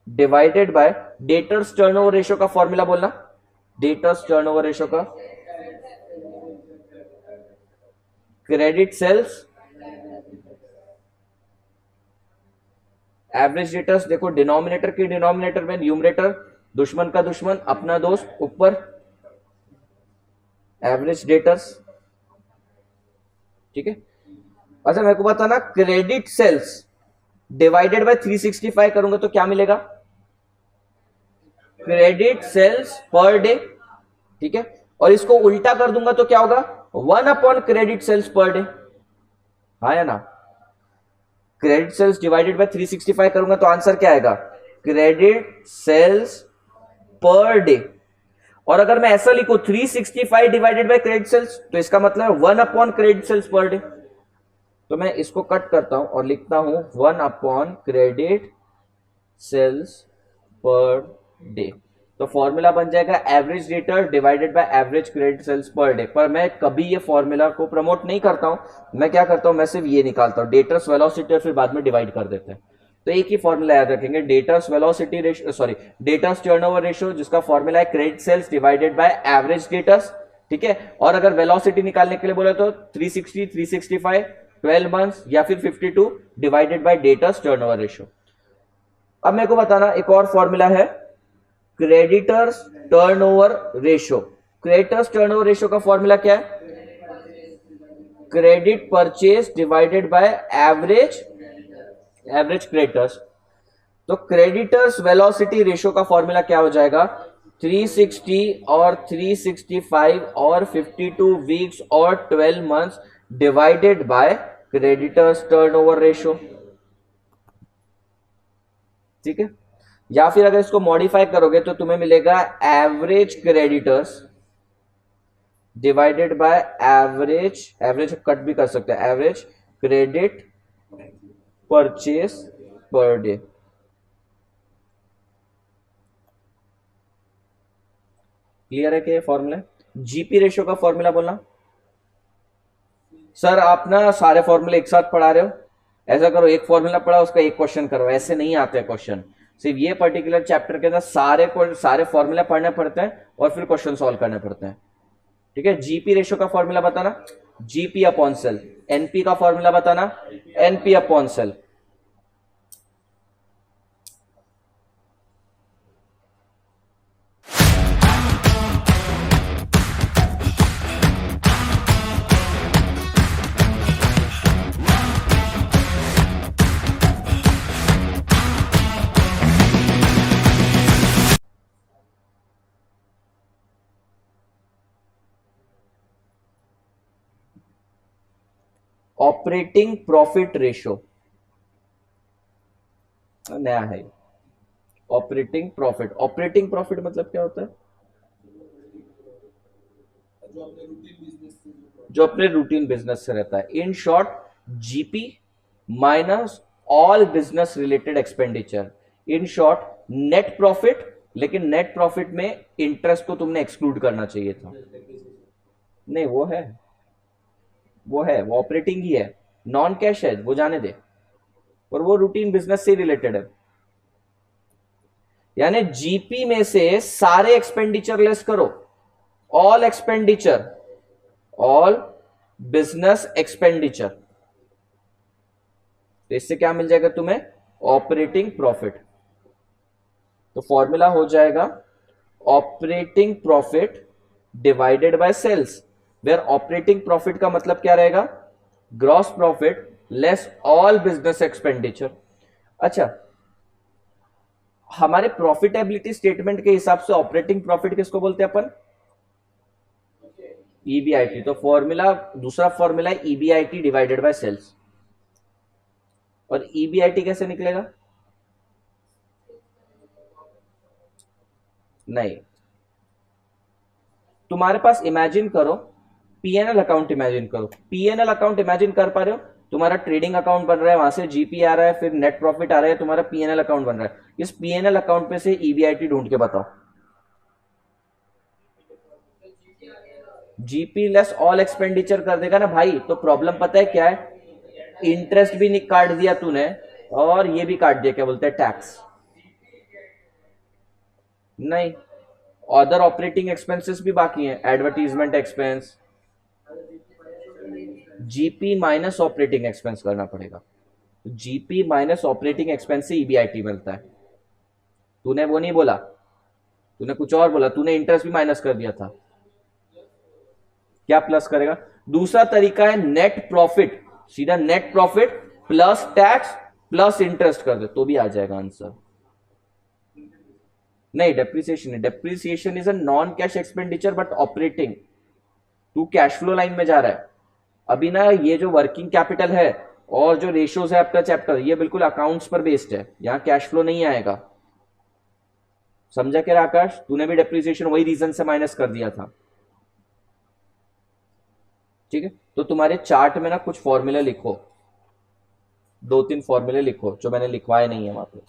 Speaker 1: divided by debtors turnover ratio का फॉर्मूला बोलना, डेटर्स टर्नओवर रेशो का, क्रेडिट सेल्स एवरेज डेटर्स। देखो डिनोमिनेटर की डिनोमिनेटर में, न्यूमरेटर दुश्मन का दुश्मन अपना दोस्त, ऊपर एवरेज डेटर्स। ठीक है, अच्छा मेरे को बताना, क्रेडिट सेल्स डिवाइडेड बाय 365 करूंगा तो क्या मिलेगा, क्रेडिट सेल्स पर डे। ठीक है, और इसको उल्टा कर दूंगा तो क्या होगा, 1 upon credit sales per day. हाँ या ना, क्रेडिट सेल्स डिवाइडेड बाय 365 करूंगा तो आंसर क्या आएगा, क्रेडिट सेल्स पर डे। और अगर मैं ऐसा लिखूं 365 डिवाइडेड बाय क्रेडिट सेल्स, तो इसका मतलब है 1 upon credit sales per day. तो मैं इसको कट करता हूं और लिखता हूं 1 upon credit sales per day. तो फॉर्मूला बन जाएगा average debtor divided by average credit sales per day. पर मैं कभी ये फॉर्मूला को प्रमोट नहीं करता हूं, मैं क्या करता हूं, मैं सिर्फ ये निकालता हूं डेटर्स वेलोसिटी और फिर बाद में डिवाइड कर देते हैं। तो एक ही फॉर्मूला याद रखेंगे, debtors velocity ratio, sorry debtors turnover ratio, जिसका फॉर्मूला है credit sales divided by average debtors. ठीक है, और अगर वेलोसिटी निकालने के लिए बोले तो 360, 365, 12 मंथ्स या फिर 52 divided by debtors turnover ratio. अब मेरे को बताना, एक और फॉर्मूला है creditors turnover ratio. Creditors turnover ratio का फॉर्मूला क्या है, credit purchase divided by average creditors. तो क्रेडिटर्स वेलोसिटी रेशियो का फॉर्मूला क्या हो जाएगा, 360 और 365 और 52 वीक्स और 12 months divided by creditors turnover ratio. ठीक है, या फिर अगर इसको मॉडिफाई करोगे तो तुम्हें मिलेगा average creditors divided by average cut भी कर सकते हैं, average credit purchase per day. Clear है क्या फॉर्मूला? जीपी रेशियो का फॉर्मूला बोलना। सर आप ना सारे फॉर्मूले एक साथ पढ़ा रहे हो, ऐसा करो, एक फॉर्मूला पढ़ा उसका एक क्वेश्चन करो, ऐसे नहीं आते क्वेश्चन। सिर्फ ये पर्टिकुलर चैप्टर के अंदर सारे फॉर्मूला पढ़ने पड़ते हैं और फिर क्वेश्चन सॉल्व करने पड़ते हैं। ठीक है, जीपी रेशो का फॉर्मूला बताना, जीपी अपॉन सेल। एनपी का फॉर्मूला बताना, NP upon sale. Operating profit ratio नया है। ऑपरेटिंग प्रॉफिट मतलब क्या होता है? जो अपने रूटीन बिजनेस से रहता है। In short, GP minus all business related expenditure. In short net profit, लेकिन नेट प्रॉफिट में इंटरेस्ट को तुमने एक्सक्लूड करना चाहिए था। नहीं, वो ऑपरेटिंग ही है, नॉन कैश है, वो जाने दे, और वो रूटीन बिजनेस से रिलेटेड है। यानी जीपी में से सारे एक्सपेंडिचर लेस करो, all expenditure, all business expenditure, तो इससे क्या मिल जाएगा तुम्हें? Operating profit. तो फॉर्मूला हो जाएगा operating profit divided by sales, where operating profit का मतलब क्या रहेगा? Gross profit less all business expenditure. अच्छा, हमारे प्रॉफिटेबिलिटी स्टेटमेंट के हिसाब से ऑपरेटिंग प्रॉफिट किसको बोलते हैं अपन? ईबीआईटी। तो फॉर्मूला, दूसरा फॉर्मूला है ईबीआईटी डिवाइडेड बाय सेल्स। और ईबीआईटी कैसे निकलेगा? नहीं, तुम्हारे पास इमेजिन करो, पीएनएल अकाउंट इमेजिन करो। पीएनएल अकाउंट इमेजिन कर पा रहे हो? तुम्हारा ट्रेडिंग अकाउंट बन रहा है, वहां से जीपी आ रहा है, फिर नेट प्रॉफिट आ रहा है, तुम्हारा पीएनएल अकाउंट बन रहा है। इस पीएनएल अकाउंट पे से ईबीआईटी ढूंढ के बताओ। जीपी लेस ऑल एक्सपेंडिचर कर देगा ना भाई। तो प्रॉब्लम पता है क्या है? इंटरेस्ट भी काट दिया तूने, और ये भी काट दिया, क्या बोलते हैं, टैक्स। नहीं, अदर ऑपरेटिंग एक्सपेंसेस भी बाकी हैं, advertisement expense. GP minus operating expense करना पड़ेगा। जीपी माइनस ऑपरेटिंग एक्सपेंस से ईबीआईटी मिलता है। तूने वो नहीं बोला, तूने कुछ और बोला, तूने इंटरेस्ट भी माइनस कर दिया था। क्या प्लस करेगा? दूसरा तरीका है नेट प्रॉफिट, सीधा net profit plus tax plus interest कर दे तो भी आ जाएगा आंसर। नहीं, depreciation, depreciation is a non cash expenditure but operating. तू कैश फ्लो लाइन में जा रहा है अभी ना। ये जो वर्किंग कैपिटल है और जो रेशियोज है आपका चैप्टर, ये बिल्कुल अकाउंट्स पर बेस्ड है, यहां कैश फ्लो नहीं आएगा। समझा क्या आकाश? तूने भी डेप्रिसिएशन वही रीजन से माइनस कर दिया था। ठीक है, तो तुम्हारे चार्ट में ना कुछ फॉर्मूले लिखो, 2-3 फॉर्मूले लिखो जो मैंने लिखवाए नहीं है वहां पे।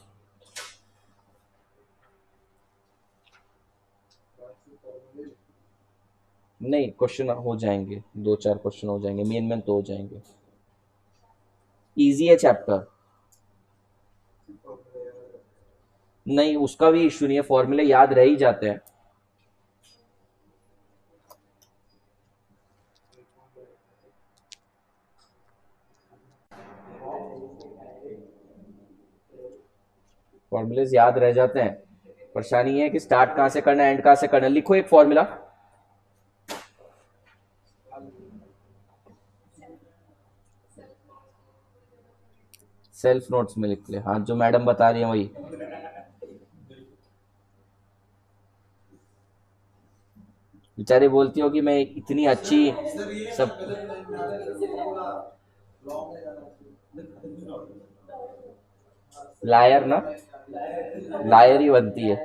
Speaker 1: नहीं, क्वेश्चन हो जाएंगे, 2-4 क्वेश्चन हो जाएंगे, मेन तो हो जाएंगे। इजी है चैप्टर। नहीं, उसका भी इश्यू नहीं है, फॉर्मूले याद रह ही जाते हैं। फॉर्मूलेज याद रह जाते हैं, परेशानी है कि स्टार्ट कहां से करना है, एंड कहां से करना है। लिखो एक फॉर्मूला, सेल्फ नोट्स में लिख ले। हाँ, जो मैडम बता रही है वही। बेचारी बोलती हो कि मैं इतनी अच्छी सब। लायर ना, लायर ही बनती है।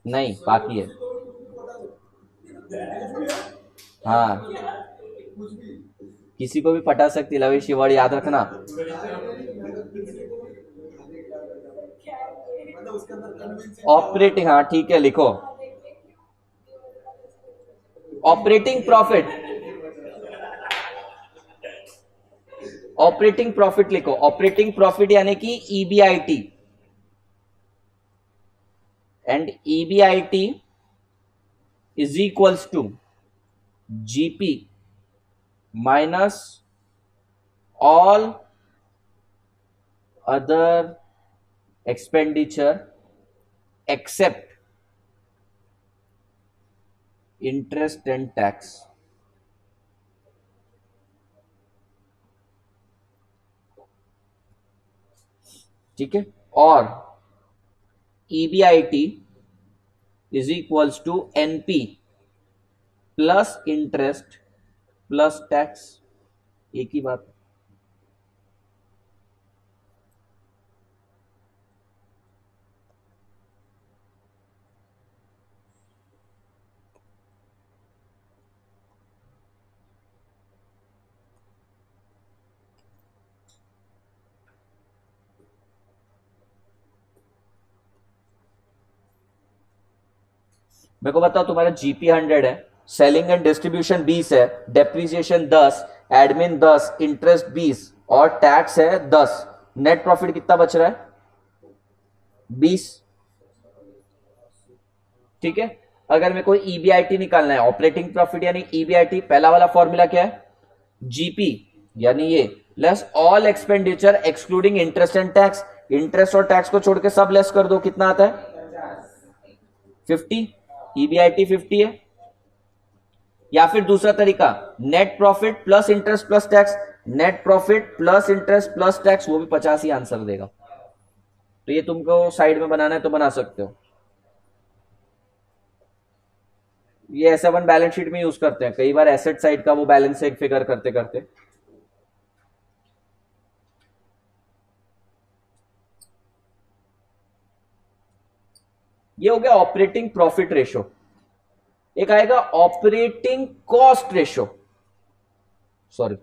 Speaker 1: नहीं, बाकी है। हाँ, किसी को भी पटा सकती, लवेश, ये वर्ड याद रखना। ऑपरेटिंग, हाँ ठीक है, लिखो ऑपरेटिंग प्रॉफिट। ऑपरेटिंग प्रॉफिट लिखो, ऑपरेटिंग प्रॉफिट यानी कि EBIT, and EBIT is equals to GP minus all other expenditure except interest and tax. ठीक है, और EBIT is equals to NP plus interest plus tax, एक ही बात। मेरे को बताओ, तुम्हारा जीपी 100 है, सेलिंग एंड डिस्ट्रीब्यूशन 20 है, डेप्रीसिएशन 10, एडमिन 10, इंटरेस्ट 20 और टैक्स है 10, नेट प्रॉफिट कितना बच रहा है? 20। ठीक है, अगर मेरे को ईबीआईटी निकालना है, ऑपरेटिंग प्रॉफिट यानी ईबीआईटी, पहला वाला फॉर्मूला क्या है? जीपी यानी ये less all expenditure excluding interest and tax, interest और टैक्स को छोड़ के सब लेस कर दो, कितना आता है? 50। ईबीआईटी 50 है। या फिर दूसरा तरीका, net profit plus interest plus tax, net profit plus interest plus tax, वो भी 50 ही आंसर देगा। तो ये तुमको साइड में बनाना है तो बना सकते हो। ये S1 बैलेंस शीट में यूज करते हैं कई बार, एसेट साइड का वो बैलेंस एक फिगर करते करते। ये हो गया ऑपरेटिंग प्रॉफिट रेशो। एक आएगा ऑपरेटिंग कॉस्ट रेशो, सॉरी,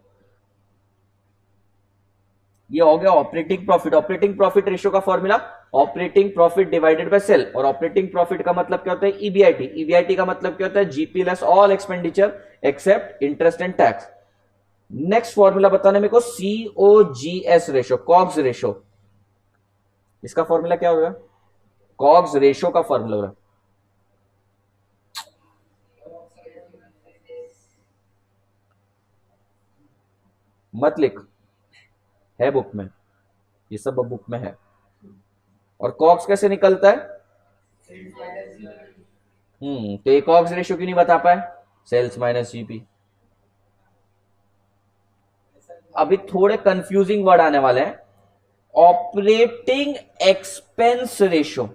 Speaker 1: ये हो गया operating profit. Operating profit ratio का formula operating profit divided by sale, और ऑपरेटिंग प्रॉफिट का मतलब क्या होता है? ईबीआईटी। ईबीआईटी का मतलब क्या होता है? GP less all expenditure except interest and tax. Next formula बताने मेरे को सीओजीएस रेशो, कॉग्स रेशो। इसका फॉर्मूला क्या होगा? कॉग्स रेशो का फॉर्मूला होगा, मत लिख, है बुक में, ये सब बुक में है। और कॉग्स कैसे निकलता है? तो ये कॉग्स रेशो क्यों नहीं बता पाए? Sales minus GP. अभी थोड़े कंफ्यूजिंग वर्ड आने वाले हैं। ऑपरेटिंग एक्सपेंस रेशो,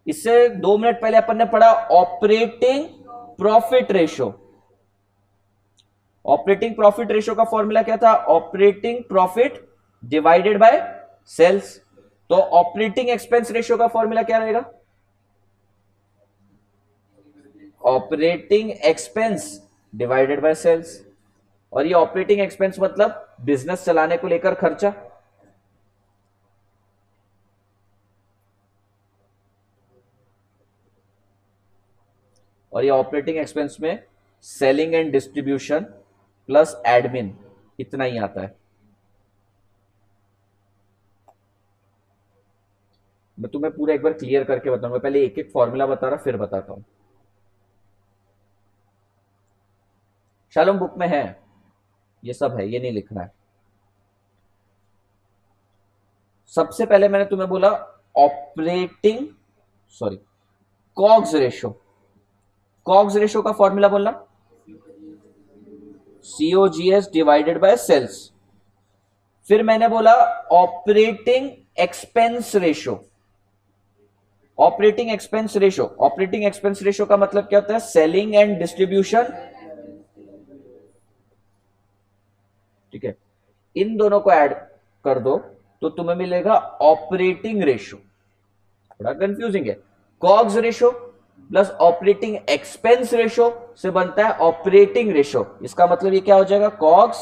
Speaker 1: इससे 2 मिनट पहले अपन ने पढ़ा operating profit ratio. Operating profit ratio का फॉर्मूला क्या था? Operating profit divided by sales. तो ऑपरेटिंग एक्सपेंस रेशो का फॉर्मूला क्या रहेगा? Operating expense divided by sales. और ये ऑपरेटिंग एक्सपेंस मतलब बिजनेस चलाने को लेकर खर्चा। और ये ऑपरेटिंग एक्सपेंस में selling and distribution plus admin, इतना ही आता है। मैं तुम्हें पूरा एक बार क्लियर करके बताऊंगा, पहले एक एक फॉर्मूला बता रहा फिर बताता हूं। शालोम बुक में है, ये सब है, ये नहीं लिखना है। सबसे पहले मैंने तुम्हें बोला operating, sorry, COGS ratio. COGS ratio का फॉर्मूला बोलना सीओजीएस डिवाइडेड बाय सेल्स। फिर मैंने बोला operating expense ratio. Operating expense ratio, operating expense ratio का मतलब क्या होता है? Selling and distribution. ठीक है, इन दोनों को ऐड कर दो तो तुम्हें मिलेगा ऑपरेटिंग रेशो। थोड़ा कंफ्यूजिंग है। COGS ratio plus operating expense ratio से बनता है ऑपरेटिंग रेशो। इसका मतलब ये क्या हो जाएगा? COGS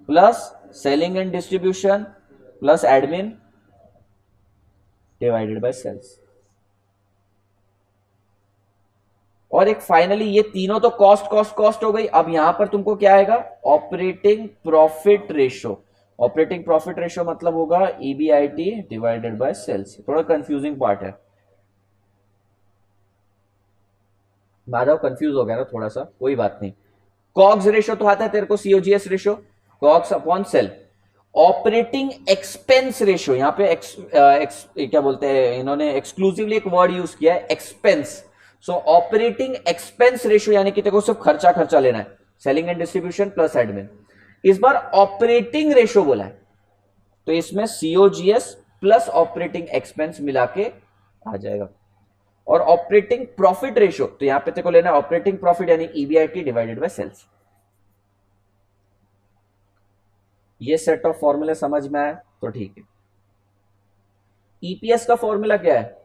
Speaker 1: plus selling and distribution plus admin divided by sales. और एक फाइनली, ये तीनों तो कॉस्ट कॉस्ट कॉस्ट हो गई। अब यहां पर तुमको क्या आएगा? Operating profit ratio. Operating profit ratio मतलब होगा ईबीआईटी डिवाइडेड बाय सेल्स। थोड़ा कंफ्यूजिंग पार्ट है, माधव कंफ्यूज हो गया ना थोड़ा सा, कोई बात नहीं। कॉग्स रेशियो तो आता है तेरे को, COGS ratio, COGS upon sale. Operating expense ratio, यहां पे क्या बोलते हैं इन्होंने एक्सक्लूसिवली एक वर्ड यूज किया है, एक्सपेंस। सो ऑपरेटिंग एक्सपेंस रेशियो यानी कि तेरे को सिर्फ खर्चा खर्चा लेना है, selling and distribution plus admin. इस बार ऑपरेटिंग रेशियो बोला है, तो इसमें सीओजीएस प्लस ऑपरेटिंग एक्सपेंस मिला के आ जाएगा। और ऑपरेटिंग प्रॉफिट रेशियो, तो यहां पे तेरे को लेना है ऑपरेटिंग प्रॉफिट यानी ईबीआईटी डिवाइडेड बाय सेल्स। ये सेट ऑफ फॉर्मूले समझ में आए तो ठीक है। ईपीएस का फॉर्मूला क्या है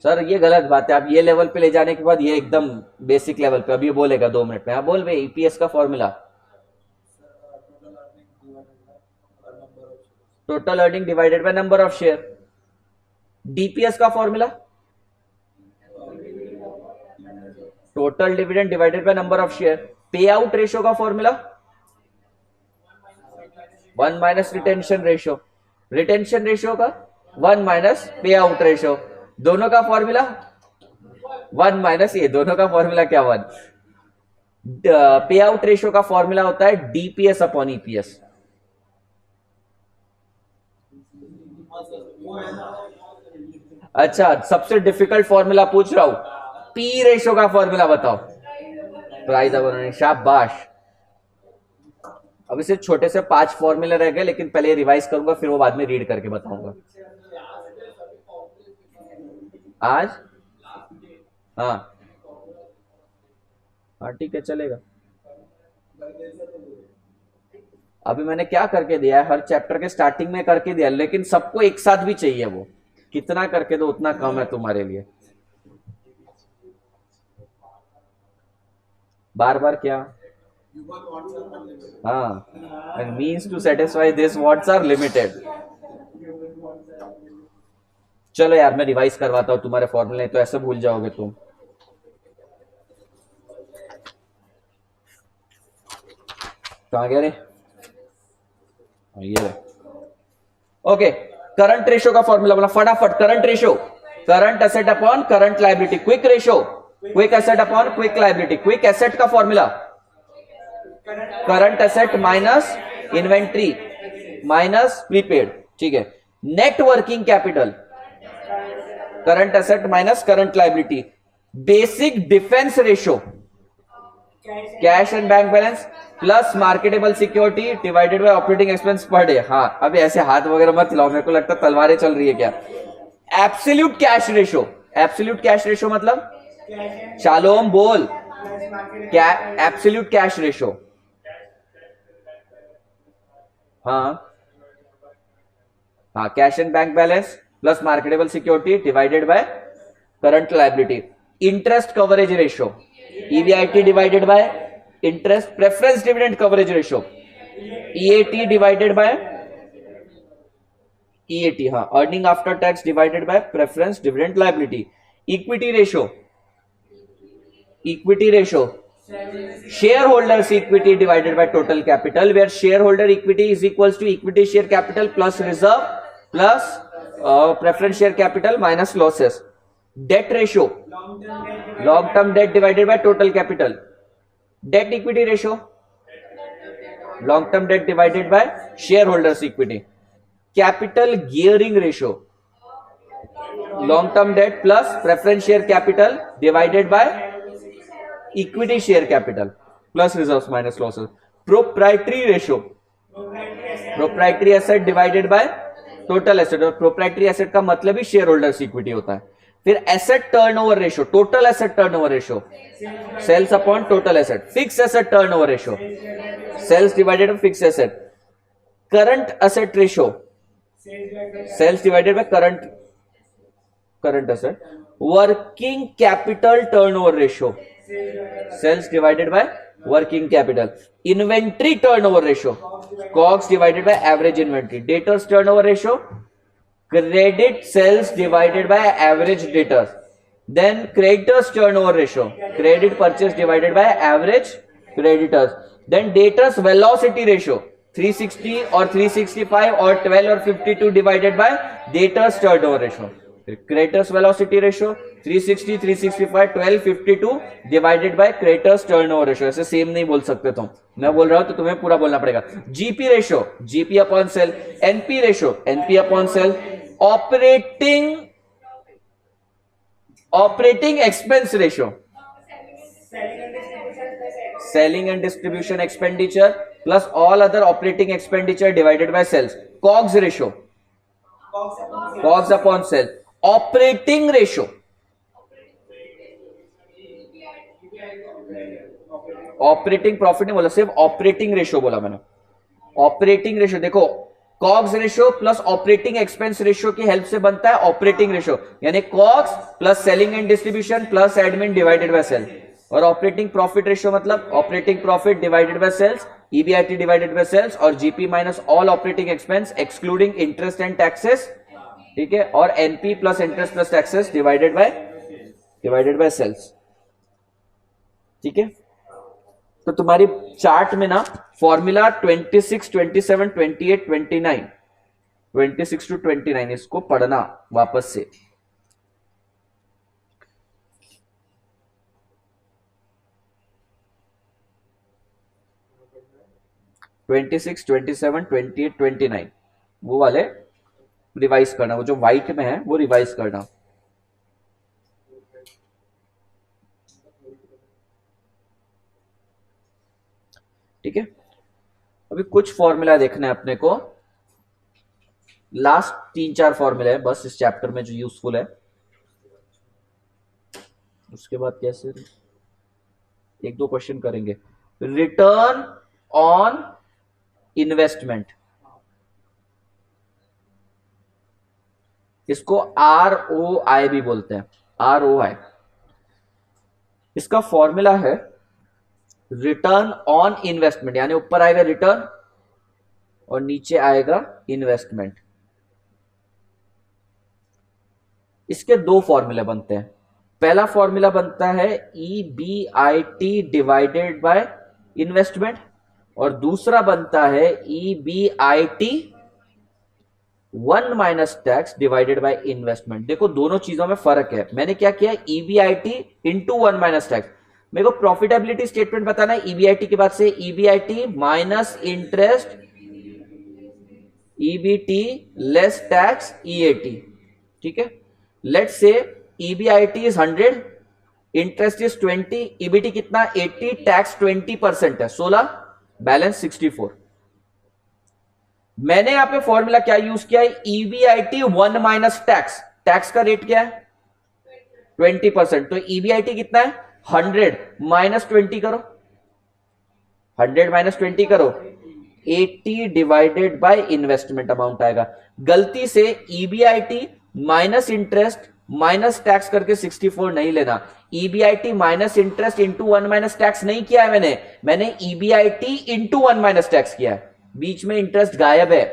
Speaker 1: सर? ये गलत बात है, आप ये लेवल पे ले जाने के बाद ये एकदम बेसिक लेवल पे, अभी बोलेगा 2 मिनट में। आप बोल भाई ईपीएस का formula, total earning divided by number of share. DPS का formula, total dividend divided by number of share. Pay out ratio का formula 1 minus retention ratio, retention ratio का 1 माइनस पे आउट रेशियो। दोनों का फॉर्मूला 1 माइनस, ये दोनों का formula क्या 1। पे आउट रेशियो का फॉर्मूला होता है डीपीएस अपॉन ईपीएस। अच्छा, सबसे डिफिकल्ट फॉर्मूला पूछ रहा हूं, पी रेशियो का फॉर्मूला बताओ। प्राइस अब शाबाश। अब इसे छोटे से 5 फॉर्मूले रह गए, लेकिन पहले रिवाइज करूंगा फिर वो बाद में रीड करके बताऊंगा। आज हाँ हाँ ठीक है चलेगा। अभी मैंने क्या करके दिया है, हर चैप्टर के स्टार्टिंग में करके दिया, लेकिन सबको एक साथ भी चाहिए। वो कितना करके दो उतना कम है तुम्हारे लिए। बार बार क्या? हाँ, and means to satisfy this wants are limited। चलो यार मैं रिवाइज करवाता हूं तुम्हारे फॉर्मूले, तो ऐसे भूल जाओगे तुम। कहां गया रे? ये ओके, करंट रेशियो का फॉर्मूला बोला फटाफट। Current ratio, current asset upon current liability. Quick ratio, quick asset upon quick liability. Quick asset का formula current asset minus inventory minus prepaid, ठीक है। Net working capital, current asset minus current liability. Basic defence ratio, cash and bank balance plus marketable security divided by operating expense per day. हाँ, अभी ऐसे हाथ वगैरह मत हिलाओ, मेरे को लगता है तलवारें चल रही है क्या। Absolute cash ratio, absolute cash ratio मतलब शालोम बोल, क्या एब्सोल्यूट कैश रेशियो? हाँ हाँ, cash and bank balance plus marketable security divided by current liability. Interest coverage ratio, EBIT divided by interest preference dividend coverage ratio, EAT divided by EAT, हाँ, earning after tax divided by preference dividend liability. Equity ratio, equity ratio shareholders equity divided by total capital, where shareholder equity is equals to equity share capital plus reserve plus preference share capital minus losses. Debt ratio, long term debt divided by total capital. Debt equity ratio, long term debt divided by shareholders equity. Capital gearing ratio, long term debt plus preference share capital divided by equity share capital plus reserves minus losses. Proprietary ratio, proprietary asset divided by total asset, और proprietary asset का मतलब ही share holders equity होता है। फिर asset turnover ratio, total asset turnover ratio, sales upon total asset. Fix asset turnover ratio, sales divided by fix asset. Current asset ratio, sales divided by current asset. Working capital turnover ratio, sales divided by working capital. Inventory turnover ratio, COGS divided by average inventory. Debtors turnover ratio, credit sales divided by average debtors. Then creditors turnover ratio, credit purchase divided by average creditors. Then debtors velocity ratio, 360 और 365 और 12 और 52 divided by debtors turnover ratio, creditors velocity ratio 360, 365, 12, 52 divided by creditors turnover ratio. ऐसे same नहीं बोल सकते तुम, मैं बोल रहा हूं तो तुम्हें पूरा बोलना पड़ेगा। GP ratio, GP upon sale, NP ratio, NP upon sale, operating expense ratio, selling and distribution expenditure plus all other operating expenditure divided by sales, COGS ratio, COGS upon sale, operating ratio, operating profit नहीं बोला, सिर्फ operating ratio बोला मैंने। Operating ratio देखो, COGS ratio plus operating expense ratio की help से बनता है ऑपरेटिंग रेशियो, यानी COGS plus selling and distribution plus admin divided by sale. और ऑपरेटिंग प्रॉफिट रेशियो मतलब operating profit divided by sales, EBIT divided by sales, और GP minus all operating expense excluding interest and taxes, ठीक है, और NP plus interest plus taxes divided by sales, ठीक है। तो तुम्हारी चार्ट में ना फॉर्मूला 26, 27, 28, 29, 26 to 29 इसको पढ़ना वापस से। ट्वेंटी सिक्स, 27, 28, 29 वो वाले रिवाइज करना, वो जो व्हाइट में है वो रिवाइज करना, ठीक है। अभी कुछ फॉर्मूला देखना है अपने को, लास्ट 3-4 फॉर्मूला है बस इस चैप्टर में जो यूजफुल है, उसके बाद कैसे 1-2 क्वेश्चन करेंगे। रिटर्न ऑन इन्वेस्टमेंट, इसको ROI भी बोलते हैं, ROI। इसका फॉर्मूला है रिटर्न ऑन इन्वेस्टमेंट, यानी ऊपर आएगा रिटर्न और नीचे आएगा इन्वेस्टमेंट। इसके 2 फॉर्मूले बनते हैं। पहला फॉर्मूला बनता है EBIT डिवाइडेड बाय इन्वेस्टमेंट, और दूसरा बनता है EBIT 1 minus tax divided by investment. देखो दोनों चीजों में फर्क है। मैंने क्या किया, EBIT इंटू 1 माइनस टैक्स। मेरे को प्रॉफिटेबिलिटी स्टेटमेंट बताना है, EBIT के बाद से EBIT minus interest EBT less tax EAT, ठीक है। Let's say EBIT is 100, interest is 20, EBT कितना 80, टैक्स 20% है 16, बैलेंस 64। मैंने यहां पे फॉर्मूला क्या यूज किया है, EBIT 1 माइनस टैक्स, टैक्स का रेट क्या है 20%, तो EBIT कितना है 100 माइनस 20 करो, 100 माइनस 20 करो, 80 डिवाइडेड बाय इन्वेस्टमेंट अमाउंट आएगा। गलती से EBIT minus interest minus tax करके 64 नहीं लेना, EBIT minus interest into 1 minus tax नहीं किया है मैंने EBIT इंटू 1 माइनस टैक्स किया है, बीच में इंटरेस्ट गायब है।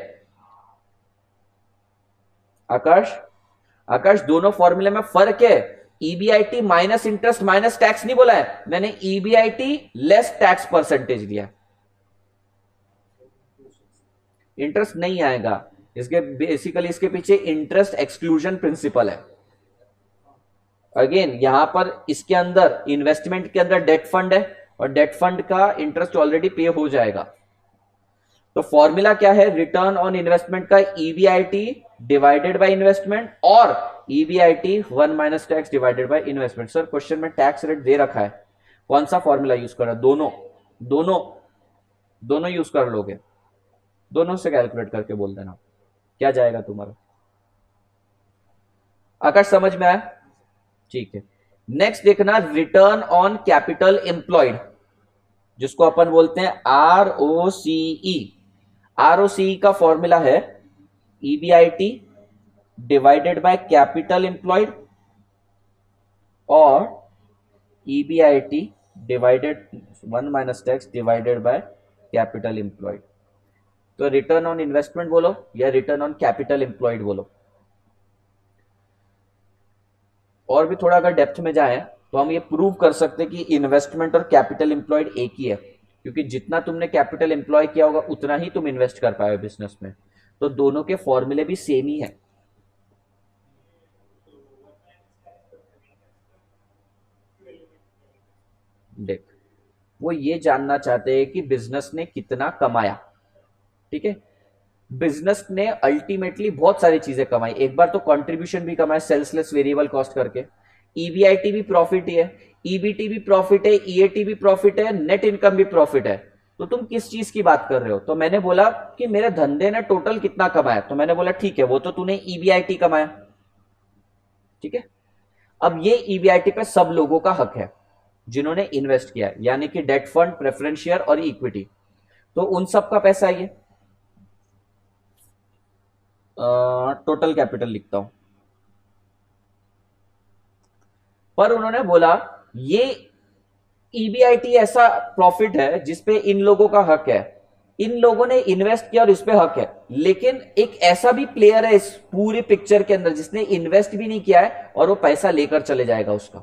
Speaker 1: आकाश दोनों फॉर्मूले में फर्क है। EBIT minus interest minus tax नहीं बोला है मैंने, EBIT लेस टैक्स परसेंटेज दिया। इंटरेस्ट नहीं आएगा, इसके बेसिकली इसके पीछे इंटरेस्ट एक्सक्लूजन प्रिंसिपल है। अगेन यहां पर इसके अंदर इन्वेस्टमेंट के अंदर डेट फंड है और डेट फंड का इंटरेस्ट ऑलरेडी पे हो जाएगा। तो फॉर्मूला क्या है, रिटर्न ऑन इन्वेस्टमेंट का EBIT डिवाइडेड बाय इन्वेस्टमेंट और EBIT 1 minus tax divided by investment. Sir question में टैक्स रेट दे रखा है, कौन सा फॉर्मूला यूज कर रहा है, दोनों यूज कर लोगे, दोनों से कैलकुलेट करके बोल देना क्या जाएगा तुम्हारा। आकाश समझ में आया, ठीक है। नेक्स्ट देखना रिटर्न ऑन कैपिटल एम्प्लॉयड, जिसको अपन बोलते हैं ROCE। ROCE का फॉर्मूला है EBIT divided by capital employed और EBIT divided 1 minus tax divided by capital employed. तो रिटर्न ऑन इन्वेस्टमेंट बोलो या रिटर्न ऑन कैपिटल एम्प्लॉयड बोलो। और भी थोड़ा अगर डेप्थ में जाएं तो हम ये प्रूव कर सकते हैं कि इन्वेस्टमेंट और कैपिटल एम्प्लॉयड एक ही है, क्योंकि जितना तुमने कैपिटल एम्प्लॉय किया होगा उतना ही तुम इन्वेस्ट कर पाए बिजनेस में। तो दोनों के फॉर्मूले भी सेम ही है। देख, वो ये जानना चाहते हैं कि बिजनेस ने कितना कमाया। ठीक है, बिजनेस ने अल्टीमेटली बहुत सारी चीजें कमाई। एक बार तो कंट्रीब्यूशन भी कमाया सेल्सलेस वेरिएबल कॉस्ट करके, ईबीआईटी भी प्रॉफिट ही है, ईबीटी भी प्रॉफिट है, ईएटी भी प्रॉफिट है, नेट इनकम भी प्रॉफिट है। तो तुम किस चीज की बात कर रहे हो? तो मैंने बोला कि मेरे धंधे ने टोटल कितना कमाया। तो मैंने बोला ठीक है, वो तो तूने ईबीआईटी कमाया। ठीक है, अब ये ईबीआईटी पे सब लोगों का हक है जिन्होंने इन्वेस्ट किया, यानी कि डेट फंड, प्रेफरेंस शेयर और इक्विटी। तो उन सब का पैसा ये टोटल कैपिटल लिखता हूं। पर उन्होंने बोला ये ईबीआईटी ऐसा प्रॉफिट है जिसपे इन लोगों का हक है, इन लोगों ने इन्वेस्ट किया और इस पे हक है। लेकिन एक ऐसा भी प्लेयर है इस पूरी पिक्चर के अंदर जिसने इन्वेस्ट भी नहीं किया है और वो पैसा लेकर चले जाएगा उसका।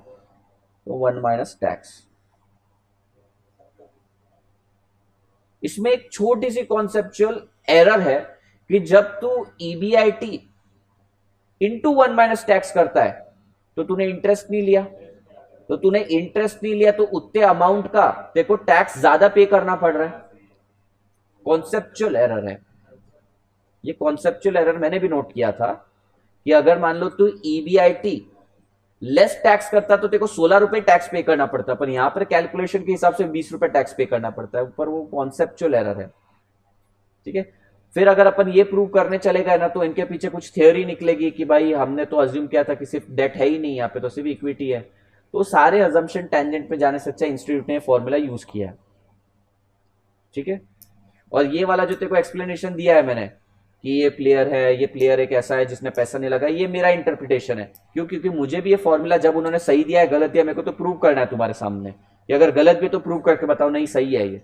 Speaker 1: तो 1 माइनस टैक्स। इसमें एक छोटी सी कॉन्सेप्चुअल एरर है कि जब तू ईबीआईटी इंटू 1 माइनस टैक्स करता है तो तूने इंटरेस्ट नहीं लिया। तो तूने इंटरेस्ट नहीं लिया तो उतने अमाउंट का देखो टैक्स ज्यादा पे करना पड़ रहा है। कॉन्सेप्चुअल एरर है ये। कॉन्सेप्चुअल एरर मैंने भी नोट किया था कि अगर मान लो तू ईबीआईटी लेस टैक्स करता तो तेरे को 16 रुपए टैक्स पे करना पड़ता, पर यहां पर कैलकुलेशन के हिसाब से 20 रुपए टैक्स पे करना पड़ता है। पर वो कॉन्सेप्चुअल एरर है। ठीक है, फिर अगर अपन ये प्रूव करने चले गए ना तो इनके पीछे कुछ थ्योरी निकलेगी कि भाई हमने तो अज्यूम किया था कि सिर्फ डेट है ही नहीं, यहाँ पे तो सिर्फ इक्विटी है। तो सारे अजम्पशन टेंजेंट पे जाने से अच्छा इंस्टीट्यूट ने फॉर्मूला यूज किया है। ठीक है, और ये वाला जो तेरे को एक्सप्लेनेशन दिया है मैंने कि ये प्लेयर है, ये प्लेयर एक ऐसा है जिसने पैसा नहीं लगा, ये मेरा इंटरप्रिटेशन है। क्यों? क्योंकि मुझे भी ये फॉर्मूला जब उन्होंने सही दिया है गलत दिया, मेरे को तो प्रूव करना है तुम्हारे सामने कि अगर गलत भी तो प्रूव करके बताओ नहीं सही है ये।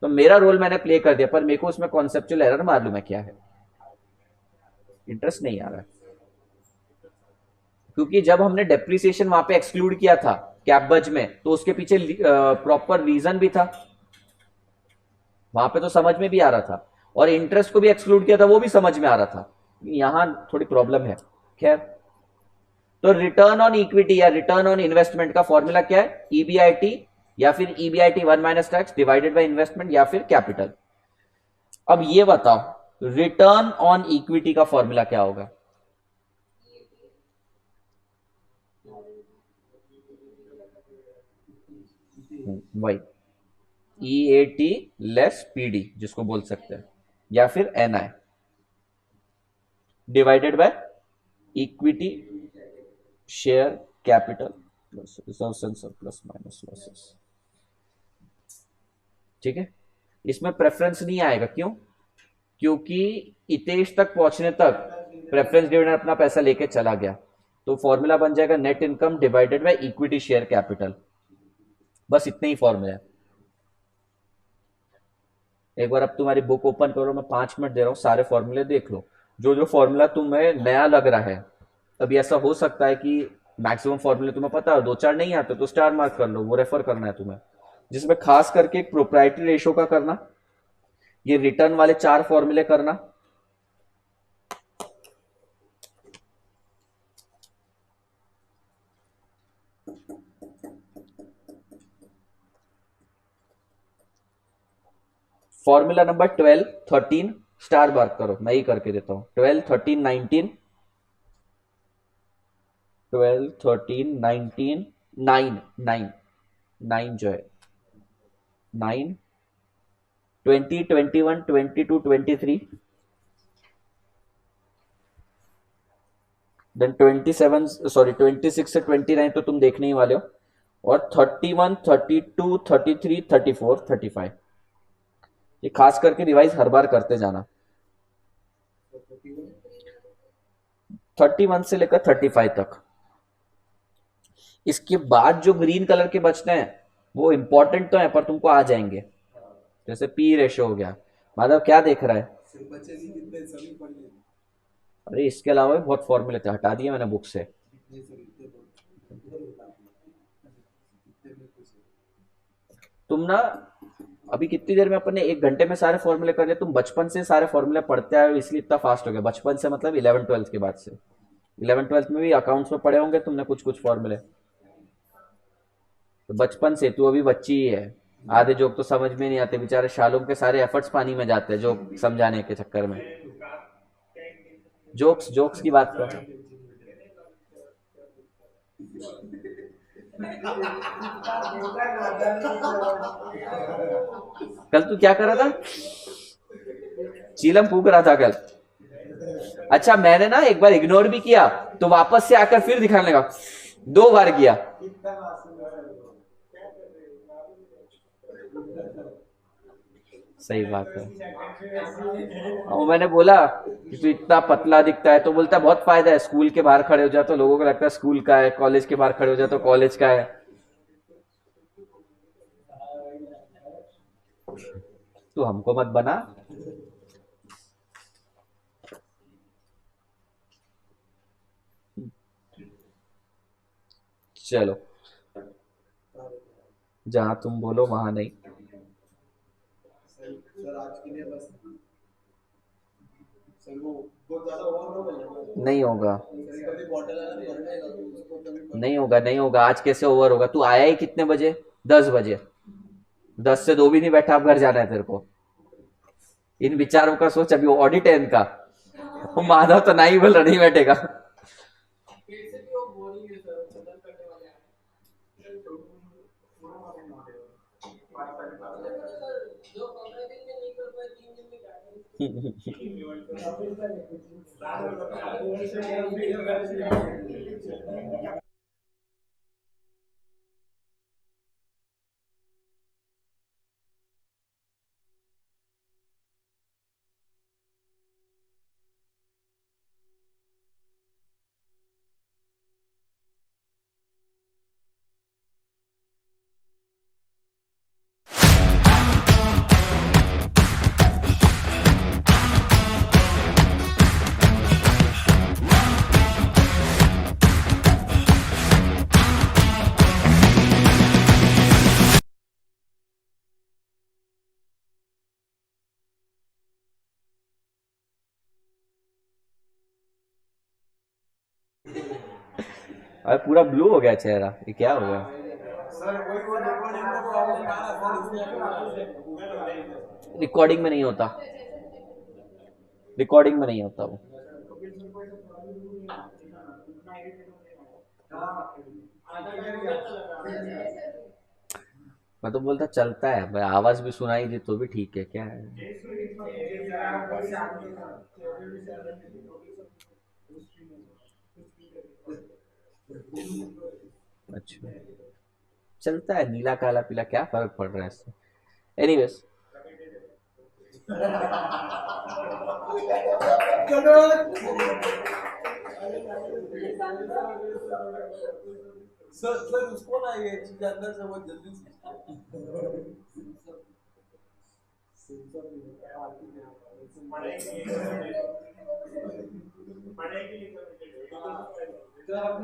Speaker 1: तो मेरा रोल मैंने प्ले कर दिया, पर मेरे को उसमें कॉन्सेप्चुअल एरर मालूम है क्या है। इंटरेस्ट नहीं आ रहा है क्योंकि जब हमने डेप्रिसिएशन वहां पे एक्सक्लूड किया था कैपबज में तो उसके पीछे प्रॉपर रीजन भी था, वहां पे तो समझ में भी आ रहा था। और इंटरेस्ट को भी एक्सक्लूड किया था, वो भी समझ में आ रहा था। यहां थोड़ी प्रॉब्लम है। खैर, तो रिटर्न ऑन इक्विटी या रिटर्न ऑन इन्वेस्टमेंट का फॉर्मूला क्या है? ईबीआईटी या फिर EBIT 1 minus tax divided by investment या फिर कैपिटल। अब ये बताओ रिटर्न ऑन इक्विटी का फॉर्मूला क्या होगा? वही ईएटी लेस पीडी जिसको बोल सकते हैं, या फिर NI divided by equity share capital plus reserves and surplus minus losses. ठीक है, इसमें प्रेफरेंस नहीं आएगा। क्यों? क्योंकि इतेश तक पहुंचने तक प्रेफरेंस डिविडेंड अपना पैसा लेके चला गया। तो फॉर्मूला बन जाएगा net income divided by equity share capital. बस इतने ही फॉर्मूला है। एक बार अब तुम्हारी बुक ओपन करो, मैं 5 मिनट दे रहा हूँ, सारे फॉर्मूले देख लो। जो जो फॉर्मूला तुम्हें नया लग रहा है, अभी ऐसा हो सकता है कि मैक्सिमम फॉर्मूले तुम्हें पता है, 2-4 नहीं आते तो स्टार मार्क कर लो, वो रेफर करना है तुम्हें। जिसमें खास करके एक प्रोप्राइटरी रेशो का करना, ये रिटर्न वाले 4 फॉर्मूले करना। फॉर्मूला नंबर 12, 13 स्टार मार्क करो, मैं ही करके देता हूं। 12, 13, 19, 12, 13, 19, 9, 9, 9 जो है 9, 20, 21, 22, 23, देन 27, सॉरी 26 से 29 तो तुम देखने ही वाले हो, और 31, 32, 33, 34, 35। ये खास करके रिवाइज हर बार करते जाना। 31 से लेकर 35 तक। इसके बाद जो ग्रीन कलर के बचते हैं वो इंपॉर्टेंट तो है पर तुमको आ जाएंगे। जैसे पी रेशो हो गया। माधव क्या देख रहा है? अरे इसके अलावा भी बहुत फॉर्मूले थे, हटा दिए मैंने बुक से। तुम ना अभी कितनी देर में अपन ने 1 घंटे में सारे फॉर्मूले कर लिए। तुम बचपन से सारे फॉर्मूले पढ़ते आए हो इसलिए इतना फास्ट हो गया। बचपन से मतलब 11th 12th के बाद से। 11th 12th में भी अकाउंट्स में पढ़े होंगे तुमने कुछ कुछ फॉर्मूले। तो बचपन से तू अभी बच्ची ही है। आधे जोक तो समझ में नहीं आते, बेचारे शालों के सारे एफर्ट्स पानी में जाते हैं जोक समझाने के चक्कर में। जोक्स जोक्स की बात कर। कल तू क्या कर रहा था? चीलम फूक रहा था कल। अच्छा, मैंने ना एक बार इग्नोर भी किया तो वापस से आकर फिर दिखाने लगा। 2 बार किया। सही बात है। और मैंने बोला कि तू इतना पतला दिखता है, तो बोलता बहुत फायदा है, स्कूल के बाहर खड़े हो जाए तो लोगों को लगता है स्कूल का है, कॉलेज के बाहर खड़े हो जाए तो कॉलेज का है। तू हमको मत बना। चलो, जहां तुम बोलो वहां नहीं। नहीं होगा, नहीं होगा, नहीं होगा। आज कैसे ओवर होगा? तू आया ही कितने बजे? 10 बजे। 10 से 2 भी नहीं बैठा, अब घर जाना है तेरे को। इन विचारों का सोच, अभी ऑडिट है इनका। माधव तो नहीं बोल रहा, नहीं बैठेगा। अरे पूरा ब्लू हो गया चेहरा, ये क्या हो गया? रिकॉर्डिंग में नहीं होता, रिकॉर्डिंग में नहीं होता वो। मैं तो बोलता चलता है भाई, आवाज भी सुनाई दी तो भी ठीक है, क्या है। अच्छा, चलता है, नीला काला पीला क्या फर्क पड़ रहा है इससे। एनीवेज,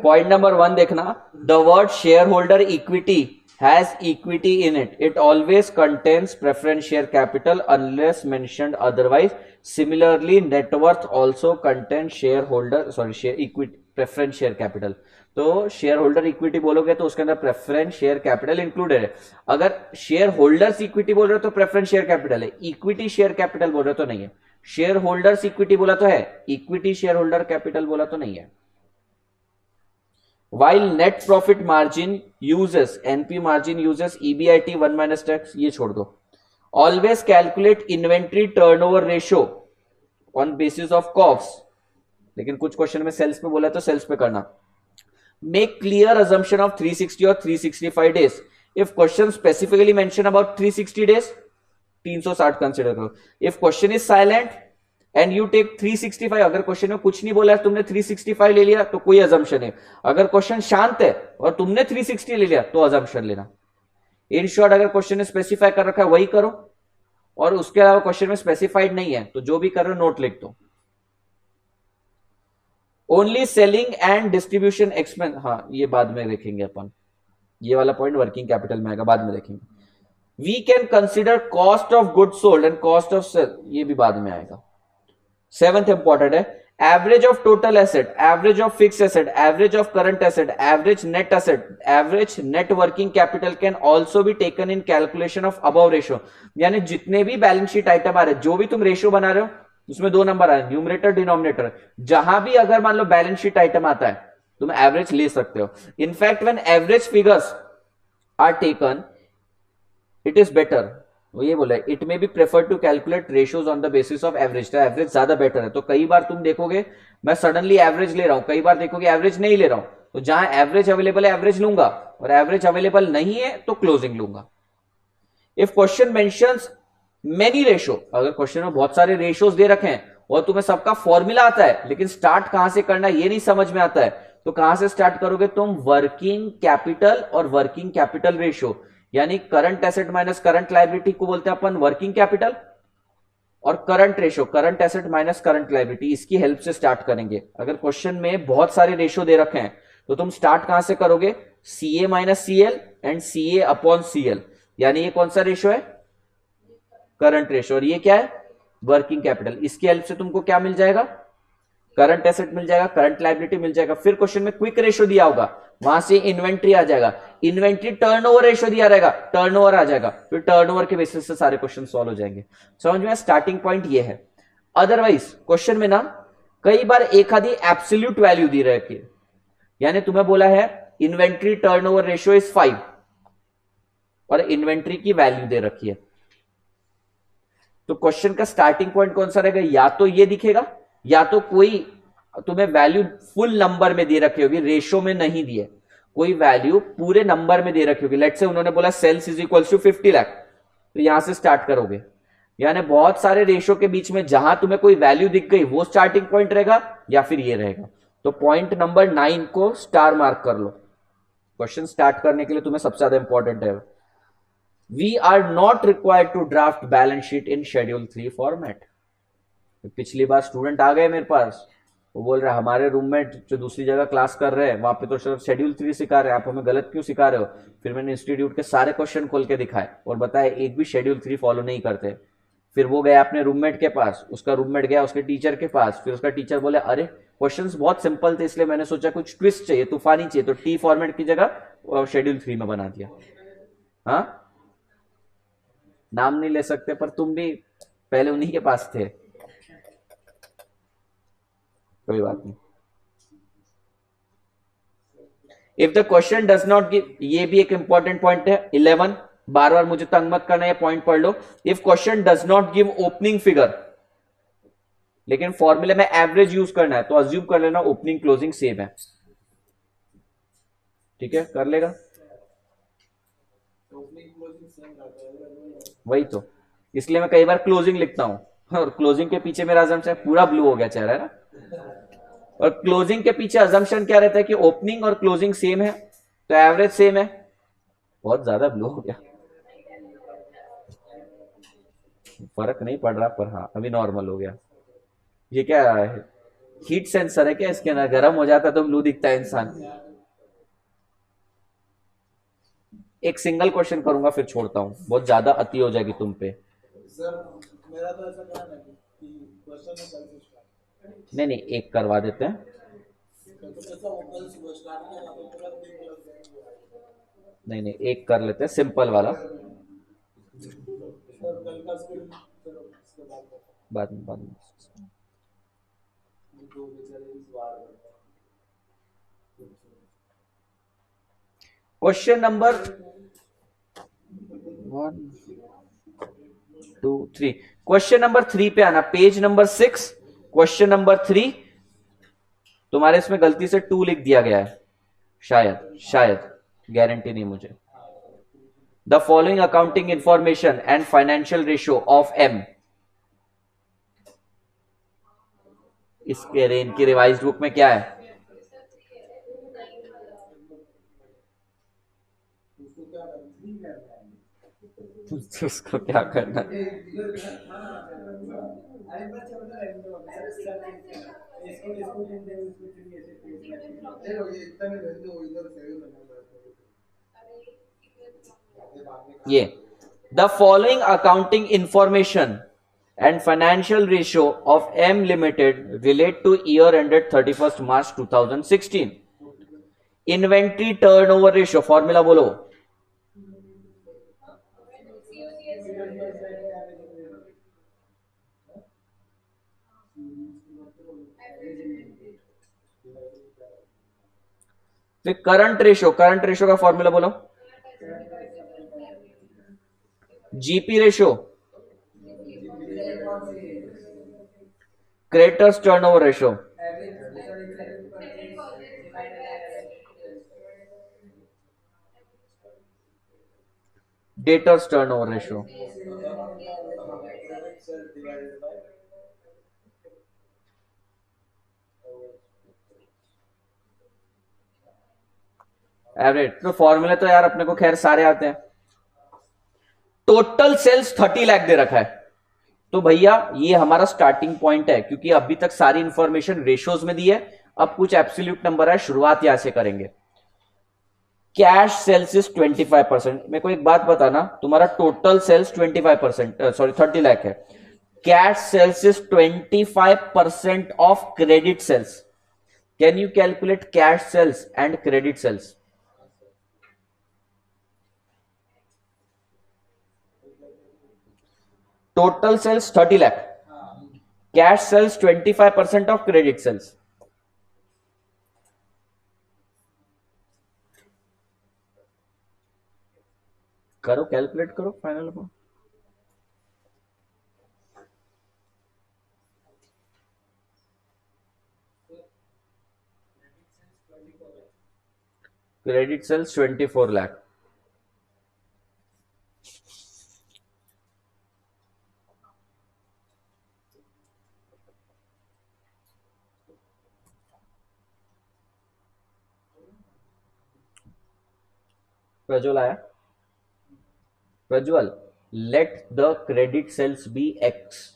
Speaker 1: पॉइंट नंबर 1 देखना। The word share holder equity has equity in it, it always contains preference share capital unless mentioned otherwise. Similarly net worth also contain share holder share equity preference share capital. तो share holder equity बोलोगे तो उसके अंदर preference share capital included है। अगर share holders equity बोल रहे हो तो प्रेफरेंस शेयर कैपिटल है, इक्विटी शेयर कैपिटल बोल रहे हो तो नहीं है। शेयर होल्डर्स इक्विटी बोला तो है, इक्विटी शेयर होल्डर कैपिटल बोला तो नहीं है। While net profit margin uses NP margin uses EBIT 1 minus tax, ये छोड़ दो। Always calculate inventory turnover ratio on basis of costs, लेकिन कुछ क्वेश्चन में सेल्स में बोला तो सेल्स पे करना। Make clear assumption of 360 और 365 days. If question specifically mention about 360 days, 360 consider करो। If question is silent and you take 365, अगर क्वेश्चन में कुछ नहीं बोला है तुमने 365 ले लिया तो कोई अजम्पशन है। अगर क्वेश्चन शांत है और तुमने 360 ले लिया तो अजम्पशन लेना। इन शॉर्ट, अगर क्वेश्चन ने स्पेसिफाई कर रखा है वही करो, और उसके अलावा क्वेश्चन में स्पेसिफाइड नहीं है तो जो भी कर रहे हो नोट लिख दो। Only selling and distribution expense, हाँ ये बाद में देखेंगे अपन, ये वाला पॉइंट वर्किंग कैपिटल में आएगा, बाद में देखेंगे। We can consider cost of good sold and cost of sale, ये भी बाद में आएगा। सेवंथ इंपॉर्टेंट है, average of total asset, average of fix asset, average of current asset, average net asset, average net working capital can also be taken in calculation of above ratio. यानी जितने भी balance sheet item आ रहे हैं, जो भी तुम ratio बना रहे हो उसमें दो नंबर आ रहे हैं, न्यूमरेटर डिनोमिनेटर, जहां भी अगर मान लो बैलेंस शीट आइटम आता है तुम एवरेज ले सकते हो। In fact when average figures are taken it is better, वो ये बोला it may be prefer to calculate ratios on the basis of average, तो एवरेज ज्यादा बेटर है। तो कई बार तुम देखोगे मैं सडनली एवरेज ले रहा हूं, कई बार देखोगे एवरेज नहीं ले रहा हूं, तो जहां एवरेज अवेलेबल है एवरेज लूंगा, और एवरेज अवेलेबल नहीं है तो क्लोजिंग लूंगा। If question mentions many ratio, अगर क्वेश्चन में बहुत सारे रेशियोज दे रखे हैं और तुम्हें सबका फॉर्मूला आता है लेकिन स्टार्ट कहां से करना ये नहीं समझ में आता है, तो कहां से स्टार्ट करोगे तुम, वर्किंग कैपिटल और वर्किंग कैपिटल रेशियो, यानी current asset minus current liability को बोलते हैं अपन वर्किंग कैपिटल, और current ratio current asset minus current liability, इसकी हेल्प से स्टार्ट करेंगे। अगर क्वेश्चन में बहुत सारे रेशियो दे रखे हैं तो तुम स्टार्ट कहां से करोगे, CA minus CL and CA upon CL, यानी ये कौन सा रेशियो है, करंट रेशियो, और ये क्या है, वर्किंग कैपिटल। इसकी हेल्प से तुमको क्या मिल जाएगा, करंट एसेट मिल जाएगा, करंट लायबिलिटी मिल जाएगा। फिर क्वेश्चन में क्विक रेशियो दिया होगा, वहां से इन्वेंट्री आ जाएगा, इन्वेंट्री टर्नओवर रेशियो दिया रहेगा, टर्नओवर आ जाएगा, फिर टर्नओवर के बेसिस से सारे क्वेश्चन सॉल्व हो जाएंगे। समझ में, स्टार्टिंग पॉइंट ये है। अदरवाइज क्वेश्चन में ना कई बार एक आधी एब्सोल्यूट वैल्यू दी रखी है, यानी तुम्हें बोला है इन्वेंट्री टर्नओवर रेशियो इज 5 और इन्वेंट्री की वैल्यू दे रखी है, तो क्वेश्चन का स्टार्टिंग पॉइंट कौन सा रहेगा, या तो ये दिखेगा या तो कोई तुम्हें वैल्यू फुल नंबर में दे रखी होगी, रेशियो में नहीं दी है, कोई वैल्यू पूरे नंबर में दे रखी होगी। लेट्स से उन्होंने बोला sales is equal to 50 lakh, तो यहां से स्टार्ट करोगे, यानी बहुत सारे रेशियो के बीच में जहां तुम्हें कोई वैल्यू दिख गई वो स्टार्टिंग पॉइंट रहेगा या फिर ये रहेगा। तो पॉइंट नंबर 9 को स्टार मार्क कर लो, क्वेश्चन स्टार्ट करने के लिए तुम्हें सबसे ज्यादा इंपॉर्टेंट है। We are not required to draft balance sheet in schedule 3 format. पिछली बार स्टूडेंट आ गए मेरे पास, वो बोल रहे हमारे रूममेट जो दूसरी जगह क्लास कर रहे हैं वहां पे तो सिर्फ शेड्यूल 3 सिखा रहे हैं, आप हमें गलत क्यों सिखा रहे हो। फिर मैंने इंस्टीट्यूट के सारे क्वेश्चन खोल के दिखाए और बताया एक भी शेड्यूल 3 फॉलो नहीं करते। फिर वो गया अपने रूममेट के पास, उसका रूममेट गया उसके टीचर के पास, फिर उसका टीचर बोले अरे क्वेश्चंस बहुत सिंपल थे इसलिए मैंने सोचा कुछ ट्विस्ट चाहिए, तूफानी चाहिए, तो टी फॉर्मेट की जगह शेड्यूल 3 में बना दिया। हाँ, नाम नहीं ले सकते पर तुम भी पहले उन्हीं के पास थे, कोई बात नहीं। If the question does not give, ये भी एक इंपॉर्टेंट पॉइंट है 11, बार बार मुझे तंग मत करना, ये पॉइंट पढ़ लो। If question does not give opening figure, लेकिन फॉर्मूले में एवरेज यूज करना है, तो अज्यूम कर लेना ओपनिंग क्लोजिंग सेम है, ठीक है, कर लेगा, वही तो, इसलिए मैं कई बार क्लोजिंग लिखता हूं और क्लोजिंग के पीछे मेरा अजम्पशन पूरा ब्लू हो गया चेहरा है ना, और क्लोजिंग के पीछे अजम्पशन क्या रहता है कि ओपनिंग और क्लोजिंग सेम है तो एवरेज सेम है, बहुत ज्यादा ब्लू हो गया, फर्क नहीं पड़ रहा पर हाँ अभी नॉर्मल हो गया। ये क्या है, हीट सेंसर है क्या इसके अंदर, गर्म हो जाता तो ब्लू दिखता है इंसान। एक सिंगल क्वेश्चन करूंगा फिर छोड़ता हूं, बहुत ज्यादा अति हो जाएगी तुम पे।
Speaker 2: सर मेरा तो ऐसा कहना है कि क्वेश्चन में कल से स्टार्ट,
Speaker 1: नहीं नहीं एक करवा देते हैं,
Speaker 2: तो कैसा वो कल सुबह स्टार्ट किया तो पूरा दिन लग जाएगा।
Speaker 1: नहीं नहीं एक कर लेते हैं सिंपल वाला,
Speaker 2: सर कल का स्कूल चलो उसके बाद
Speaker 1: बाद में।
Speaker 2: दो बेचारे इस बार
Speaker 1: क्वेश्चन नंबर 1 2 3, क्वेश्चन नंबर 3 पे आना, पेज नंबर 6, क्वेश्चन नंबर 3। तुम्हारे इसमें गलती से 2 लिख दिया गया है, शायद शायद, गारंटी नहीं मुझे। The following accounting information and financial ratio of M, इसके इनकी रिवाइज्ड बुक में क्या है, उसको क्या करना है? ये the following accounting information and financial ratio of M Limited relate to year ended 31st March 2016. Inventory turnover ratio formula बोलो. फिर करंट रेशियो का फॉर्मूला बोलो. GP ratio, creditors turnover ratio, debtors turnover ratio. Average. तो फॉर्मूले तो यार अपने को खैर सारे आते हैं. टोटल सेल्स 30 लाख दे रखा है, तो भैया ये हमारा स्टार्टिंग पॉइंट है, क्योंकि अभी तक सारी इंफॉर्मेशन रेशियोज में दी है. अब कुछ एब्सोल्यूट नंबर है, शुरुआत यहां से करेंगे. Cash sales is 25%. मेरे को एक बात बताना, तुम्हारा टोटल सेल्स 25% सॉरी 30 लाख है. Cash sales is 25% of credit sales. Can you calculate cash sales and credit sales? Total sales 30 lakh, cash sales 25% of credit sales. करो, कैलकुलेट करो फाइनल को. Credit sales 24 lakh. प्रज्वल आया. Prajwal, let the credit sales be X.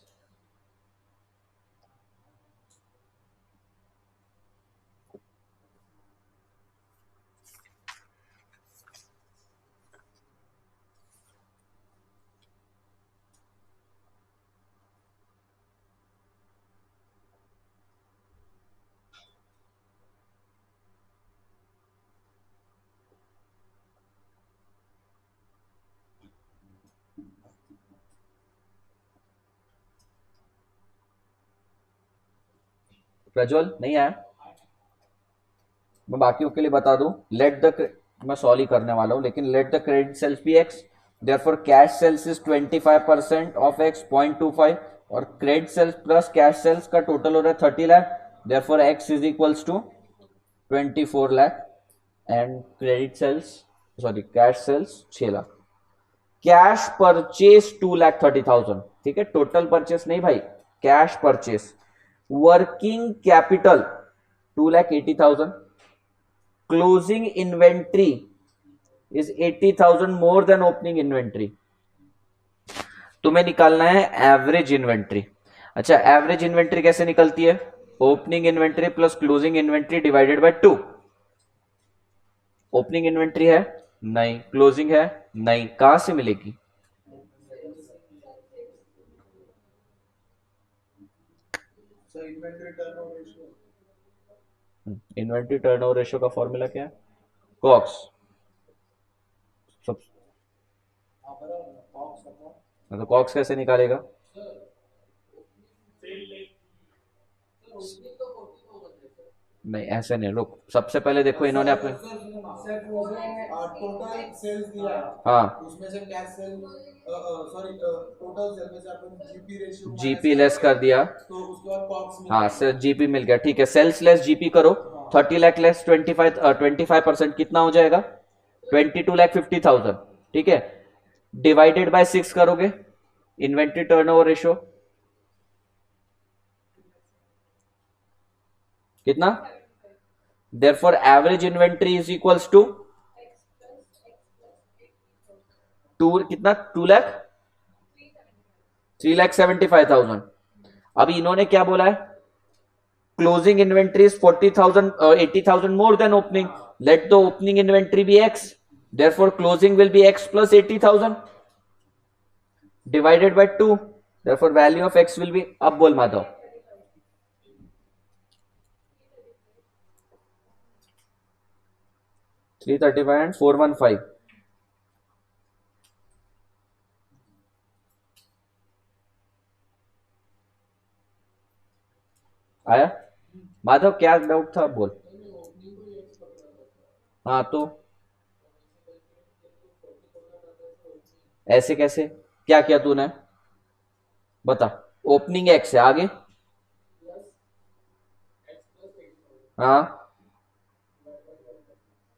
Speaker 1: Prajwal नहीं आया. मैं बाकियों के लिए बता दूं. मैं सॉल्व ही करने वाला हूं, लेकिन let the credit sales be x. Therefore cash sales is 25% of x 0.25, और credit sales plus cash sales का टोटल हो रहा है 30 lakh. Therefore x is equals to 24 lakh and credit sales sorry cash sales 6 lakh. Cash purchase 2,30,000. ठीक है, total purchase नहीं भाई, cash purchase. Working capital 2,80,000. Closing inventory is 80,000 more than opening inventory. तुम्हें निकालना है एवरेज इन्वेंट्री. अच्छा, एवरेज इन्वेंट्री कैसे निकलती है? Opening inventory plus closing inventory divided by 2. Opening inventory है नहीं, क्लोजिंग है नहीं, कहां से मिलेगी? इन्वेंट्री टर्नओवर रेशियो का फॉर्मूला क्या है? कॉक्स. सब तो कॉक्स कैसे निकालेगा? नहीं ऐसे नहीं. रुक, सबसे पहले देखो इन्होंने अपने
Speaker 2: टोटल सेल्स दिया है,
Speaker 1: हाँ
Speaker 2: उसमें से cash cell sorry total sale में से अपन जीपी रेशियो
Speaker 1: जीपी लेस कर दिया,
Speaker 2: तो उसके बाद कॉस्ट मिल
Speaker 1: हाँ सर जीपी मिल गया. ठीक है, सेल्स लेस जीपी करो. 30 लाख लेस 25% कितना हो जाएगा? 22,50,000. ठीक है, डिवाइडेड बाय 6 करोगे. इन्वेंट्री टर्नओवर रेशियो कितना? Therefore average inventory is equals to 2 कितना? 3,75,000. अभी इन्होंने क्या बोला है? Closing inventory is 40,000 80,000 more than opening. Let the opening inventory be x. Therefore closing will be x plus 80,000. Divided by 2, therefore value of x will be, अब बोल Madhav, three 35 and 415, आया माधव, क्या डाउट था बोल। हाँ तो ऐसे कैसे, क्या किया तूने बता। ओपनिंग एक्स है, आगे हाँ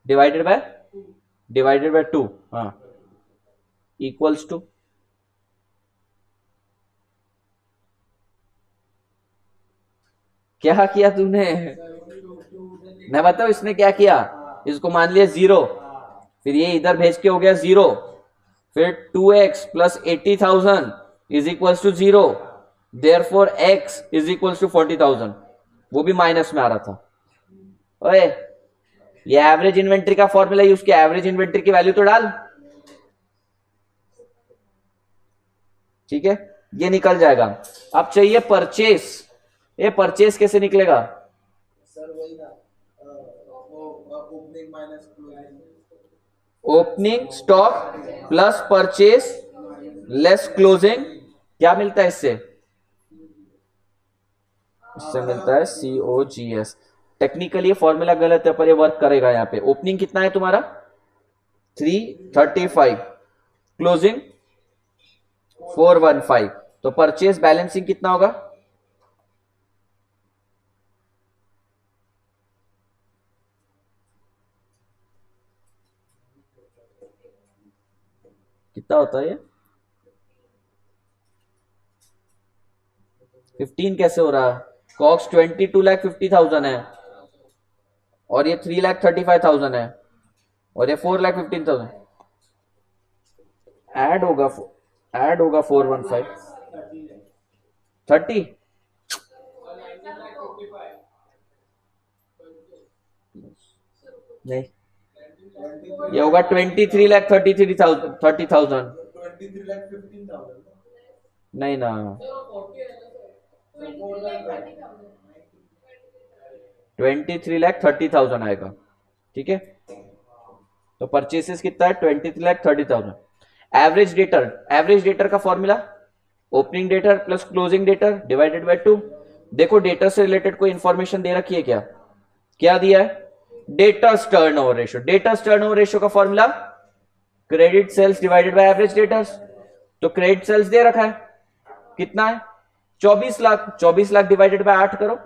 Speaker 1: डिवाइडेड बाय 2, हाँ इक्वल्स टू, क्या किया तूने, मैं बताऊं इसने क्या किया, इसको मान लिया 0, फिर ये इधर भेज के हो गया 0, फिर 2x plus 80,000 is equals to 0, therefore x is equals to 40,000, वो भी माइनस में आ रहा था। ओए ये एवरेज इन्वेंट्री का फॉर्मूला यूज किया, एवरेज इन्वेंट्री की वैल्यू तो डाल, ठीक है ये निकल जाएगा। अब चाहिए परचेस, ये परचेस कैसे निकलेगा,
Speaker 2: सर वही ना, वो opening minus closing,
Speaker 1: opening stock plus purchase less closing, क्या मिलता है इससे, इससे मिलता है COGS। टेक्निकली ये फॉर्मूला गलत है पर ये वर्क करेगा। यहाँ पे ओपनिंग कितना है तुम्हारा 335, क्लोजिंग 415, तो परचेस बैलेंसिंग कितना होगा, कितना होता है ये 15 कैसे हो रहा है, कॉक्स 22,50,000 है और ये 3,35,000 है और ये 4,15,000, ऐड होगा 415 30, नहीं ये होगा 23,33,000 30,000,
Speaker 2: 23,15,000,
Speaker 1: नहीं ना 23,30,000 आएगा, ठीक है। तो परचेसेस कितना है 23,30,000। एवरेज डेटर का formula opening debtor plus closing debtor divided by 2। देखो डेटर से रिलेटेड कोई इंफॉर्मेशन दे रखी है क्या, क्या दिया है, debtors turnover ratio. Debtors turnover ratio का formula credit sales divided by average debtors. तो क्रेडिट सेल्स दे रखा है कितना है 24 लाख, 24 लाख डिवाइडेड बाय 8 करो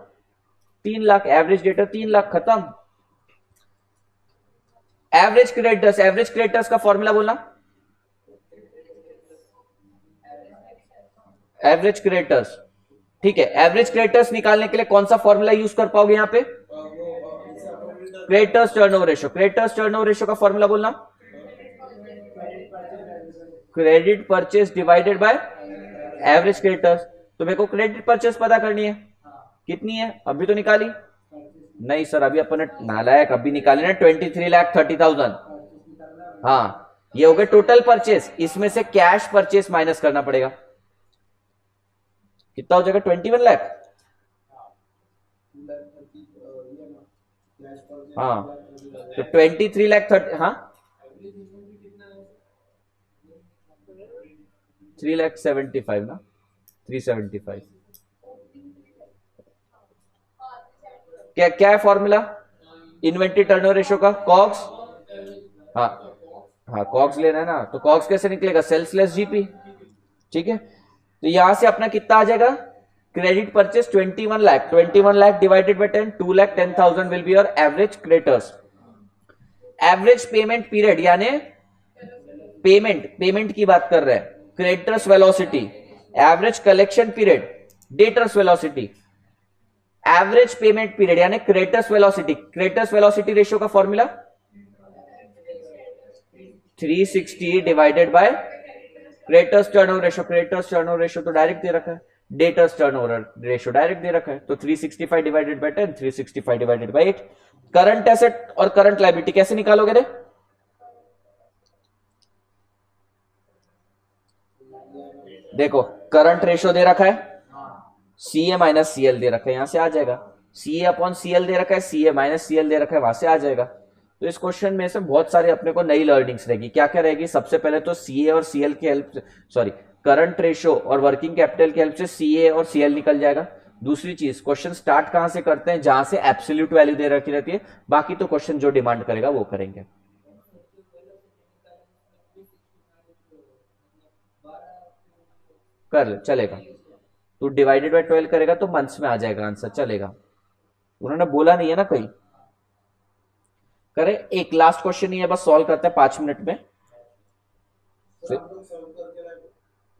Speaker 1: 3 लाख, एवरेज डेटर 3 लाख, खत्म। एवरेज क्रेडिटर्स का फॉर्मूला बोलना, एवरेज क्रेडिटर्स, ठीक है। एवरेज क्रेडिटर्स निकालने के लिए कौन सा फॉर्मूला यूज कर पाओगे यहां पे, creditors turnover ratio. Creditors turnover ratio का फॉर्मूला बोलना, credit purchase divided by average creditors. तो मेरे को क्रेडिट परचेस पता करनी है, कितनी है अभी तो निकाली नहीं सर, अभी अपन नालायक अभी निकाले ना 23,30,000। हाँ ये हो गए टोटल परचेस, इसमें से कैश परचेस माइनस करना पड़ेगा, कितना हो जाएगा 21 लाख। हाँ तो 23,30,000, हाँ 3,75,000 ना, 375। क्या क्या है फॉर्मूला इन्वेंट्री टर्नओवर रेशियो का, कॉग्स, हाँ हाँ कॉग्स लेना है ना, तो कॉग्स कैसे निकलेगा, सेल्स लेस जीपी, ठीक है। तो यहां से अपना कितना आ जाएगा, credit purchase 21 lakh, 21 lakh divided by 10, 2,10,000 will be your average creditors. Average payment period यानी पेमेंट की बात कर रहे हैं, creditors velocity, average collection period, debtors velocity, average payment period यानी creditors velocity. Creditors velocity ratio का formula 360 divided by creditors turnover ratio. Creditors turnover ratio तो direct दे रखा है, डेटर्स टर्नओवर रेशियो डायरेक्ट दे रखा है, तो 365 divided by 10, 365 divided by 8। Current asset और करंट लायबिलिटी कैसे निकालोगे रे, देखो करंट रेशो दे रखा है, C A minus C L दे रखा है, यहां से आ जाएगा। सी ए अपॉन सी एल दे रखा है, C A minus C L दे रखा है, वहां से आ जाएगा। तो इस क्वेश्चन में से बहुत सारे अपने को नई लर्निंग्स रहेगी। क्या क्या रहेगी? सबसे पहले तो सी ए और सी एल की हेल्प से, सॉरी, करंट रेशो और वर्किंग कैपिटल की हेल्प से सी ए और सी एल निकल जाएगा। दूसरी चीज, क्वेश्चन स्टार्ट कहां से करते हैं? जहां से एब्सोल्यूट वैल्यू दे रखी रहती है, बाकी तो क्वेश्चन जो डिमांड करेगा वो करेंगे। कर ले, चलेगा। तू डिवाइडेड बाय 12 करेगा तो मंथ्स में आ जाएगा आंसर, चलेगा। उन्होंने बोला नहीं है ना कहीं। करें, एक लास्ट क्वेश्चन ही है, बस सॉल्व करते हैं 5 मिनट में।
Speaker 2: सर आप लोग सॉल्व करके लाए।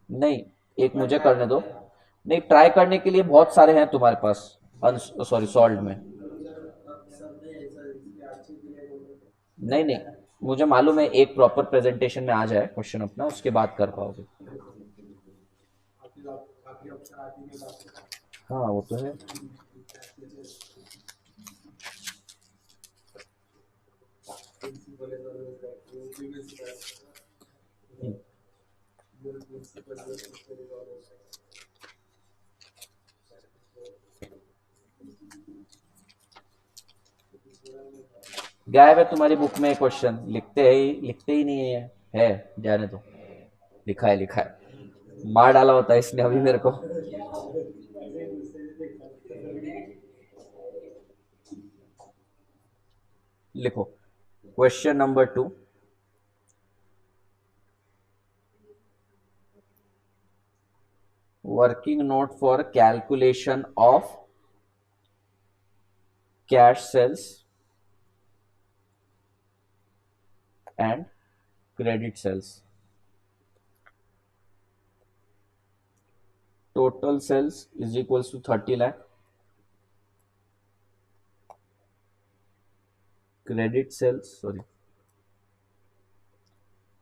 Speaker 1: नहीं, एक मुझे करने दो। नहीं, ट्राई करने के लिए बहुत सारे हैं तुम्हारे पास, सॉरी, सॉल्व में।
Speaker 2: सर ने ऐसा इसके अच्छे के लिए बोल रहे थे।
Speaker 1: नहीं नहीं, मुझे मालूम है, एक प्रॉपर प्रेजेंटेशन में आ जाए क्वेश्चन अपना, उसके बाद कर पाओगे।
Speaker 2: आखिरी ऑप्शन आती है बात।
Speaker 1: हाँ वो तो है।
Speaker 2: प्रिंसिपल है तो वो प्रीवियस
Speaker 1: हम्म।
Speaker 2: प्रिंसिपल है।
Speaker 1: गायब है तुम्हारी बुक में क्वेश्चन, लिखते ही नहीं है जाने दो। लिखा है, लिखा है, मार डाला होता है इसने अभी मेरे को। लिखो, question number 2, working note for calculation of cash sales and credit sales. Total sales is equals to 30 lakh, credit sales, sorry,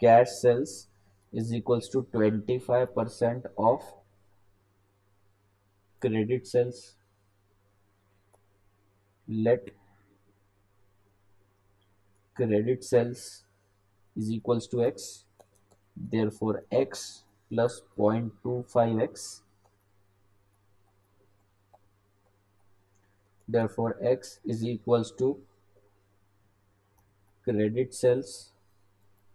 Speaker 1: cash sales is equals to 25% of credit sales. Let credit sales is equals to x, therefore x plus 0.25x, therefore x is equals to credit sales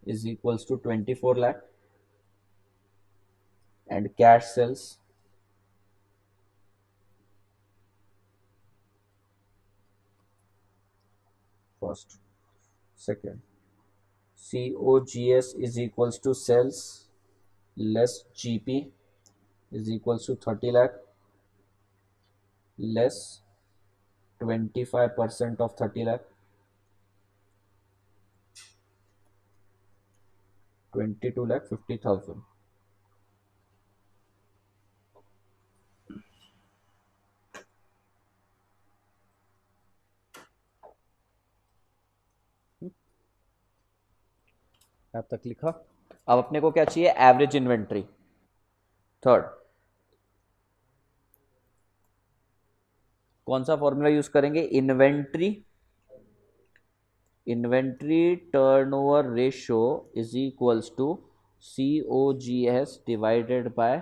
Speaker 1: is equals to 24 lakh and cash sales first, second, COGS is equals to sales less GP is equals to 30 lakh less 25% of 30 lakh, 22 lakh 50,000. अब तक लिखा। अब अपने को क्या चाहिए? Average inventory. Third, कौन सा फॉर्मूला यूज करेंगे? Inventory turnover ratio is equals to COGS divided by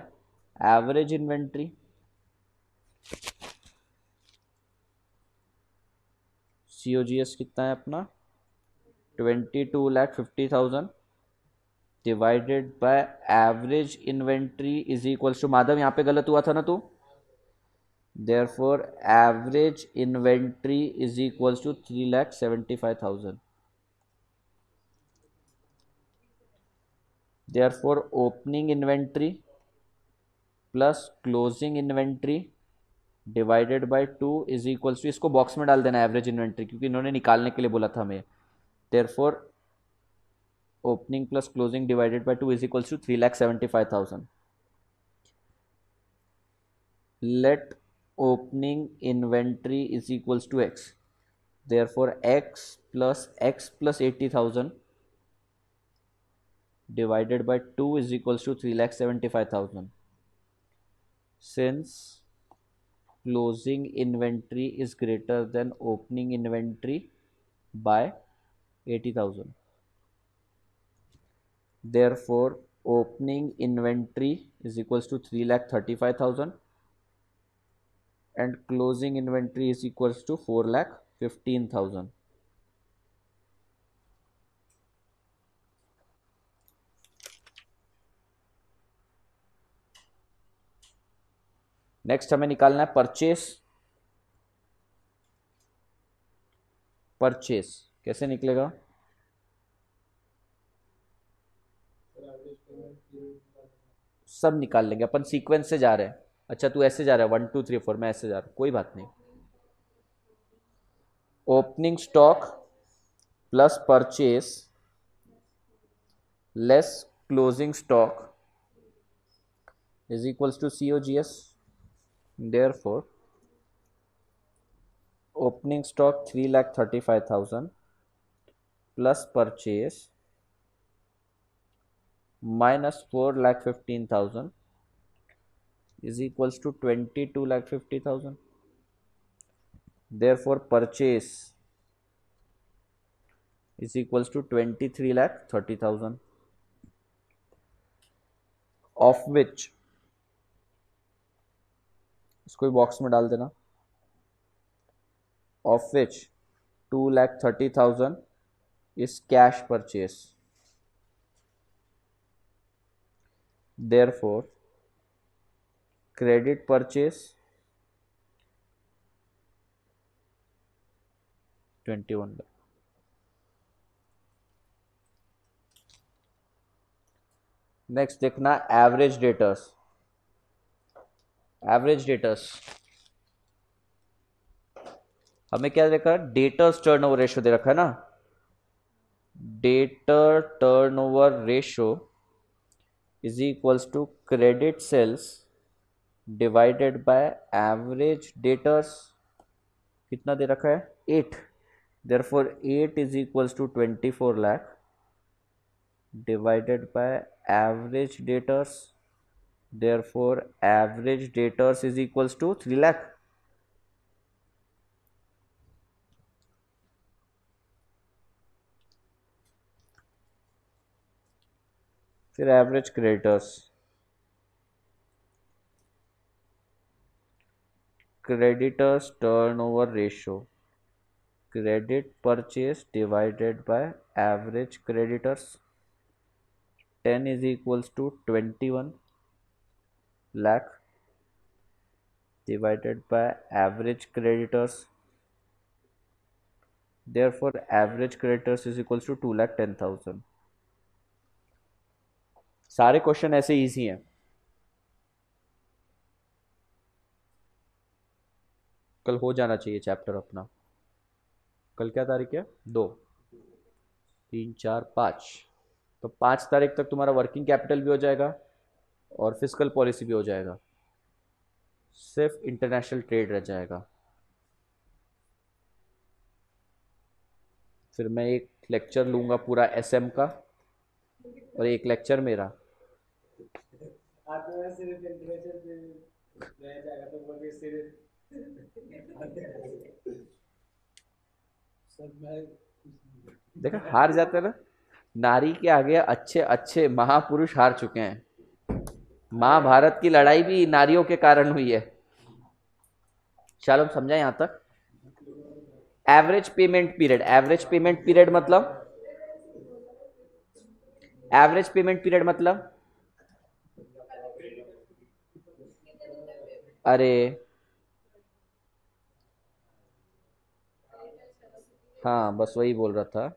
Speaker 1: average inventory. COGS कितना है अपना? 22,50,000 divided by average inventory is equals to, Madhav यहाँ पे गलत हुआ था ना तू? Therefore, average inventory is equals to 3,75,000. Therefore, opening inventory plus closing inventory divided by 2 is equals to, इसको बॉक्स में डाल देना एवरेज इन्वेंट्री, क्योंकि इन्होंने निकालने के लिए बोला था हमें। Therefore, opening plus closing divided by 2 is equals to 3,75,000. Let opening inventory is equals to x. Therefore, x plus 80,000 divided by 2 is equals to 3,75,000. Since closing inventory is greater than opening inventory by 80,000, therefore opening inventory is equals to 3,35,000 and closing inventory is equals to 4,15,000. Next हमें निकालना है purchase. Purchase कैसे निकलेगा? सब निकाल लेंगे अपन, sequence से जा रहे हैं। अच्छा तू ऐसे जा रहा है 1 2 3 4, मैं ऐसे जा रहा हूं, कोई बात नहीं। Opening stock plus purchase less closing stock is equals to COGS। Therefore opening stock 3,35,000 plus purchase minus 4,15,000 is equals to 22,50,000. Therefore purchase is equals to 23,30,000, of which इसको बॉक्स में डाल देना, of which 2,30,000 is cash purchase. Therefore credit purchase 21 lakh. Next देखना average debtors. Average debtors हमें क्या देखा है? Debtors turnover ratio दे रखा है ना। Debtor turnover ratio is equals to credit sales divided by average debtors। कितना दे रखा है? 8। therefore 8 is equals to 24 lakh divided by average debtors। therefore average debtors is equals to 3 lakh। फिर average creditors, creditors turnover ratio, credit purchase divided by average creditors. 10 is equals to 21 lakh divided by average creditors। therefore average creditors is equals to 2,10,000। सारे question ऐसे easy हैं। कल हो जाना चाहिए chapter अपना। कल क्या तारीख है? 2 3 4 5। तो 5 तारीख तक तुम्हारा वर्किंग कैपिटल भी हो जाएगा और फिस्कल पॉलिसी भी हो जाएगा, सिर्फ इंटरनेशनल ट्रेड रह जाएगा। फिर मैं एक लेक्चर लूंगा पूरा SM का और एक लेक्चर मेरा।
Speaker 2: आप में सिर्फ इंटरनेशनल रह जाएगा तो बोलिए सिर्फ सर मैं
Speaker 1: देखा हार जाते ना, नारी के आगे अच्छे अच्छे महापुरुष हार चुके हैं। महाभारत की लड़ाई भी नारियों के कारण हुई है। चलो समझा यहां तक। Average payment period, average payment period मतलब, एवरेज पेमेंट पीरियड मतलब, अरे हाँ बस वही बोल रहा था।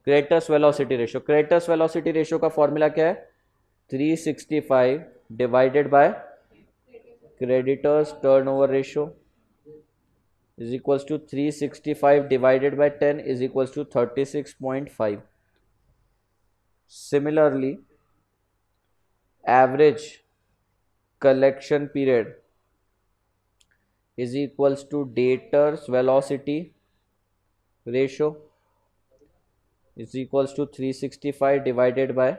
Speaker 1: Creditors velocity ratio, creditors velocity ratio का फॉर्मूला क्या है? 365 divided by creditors turnover ratio is equals to 365 divided by 10 is equals to 36.5। similarly average collection period is equals to debtors velocity ratio is equals to 365 divided by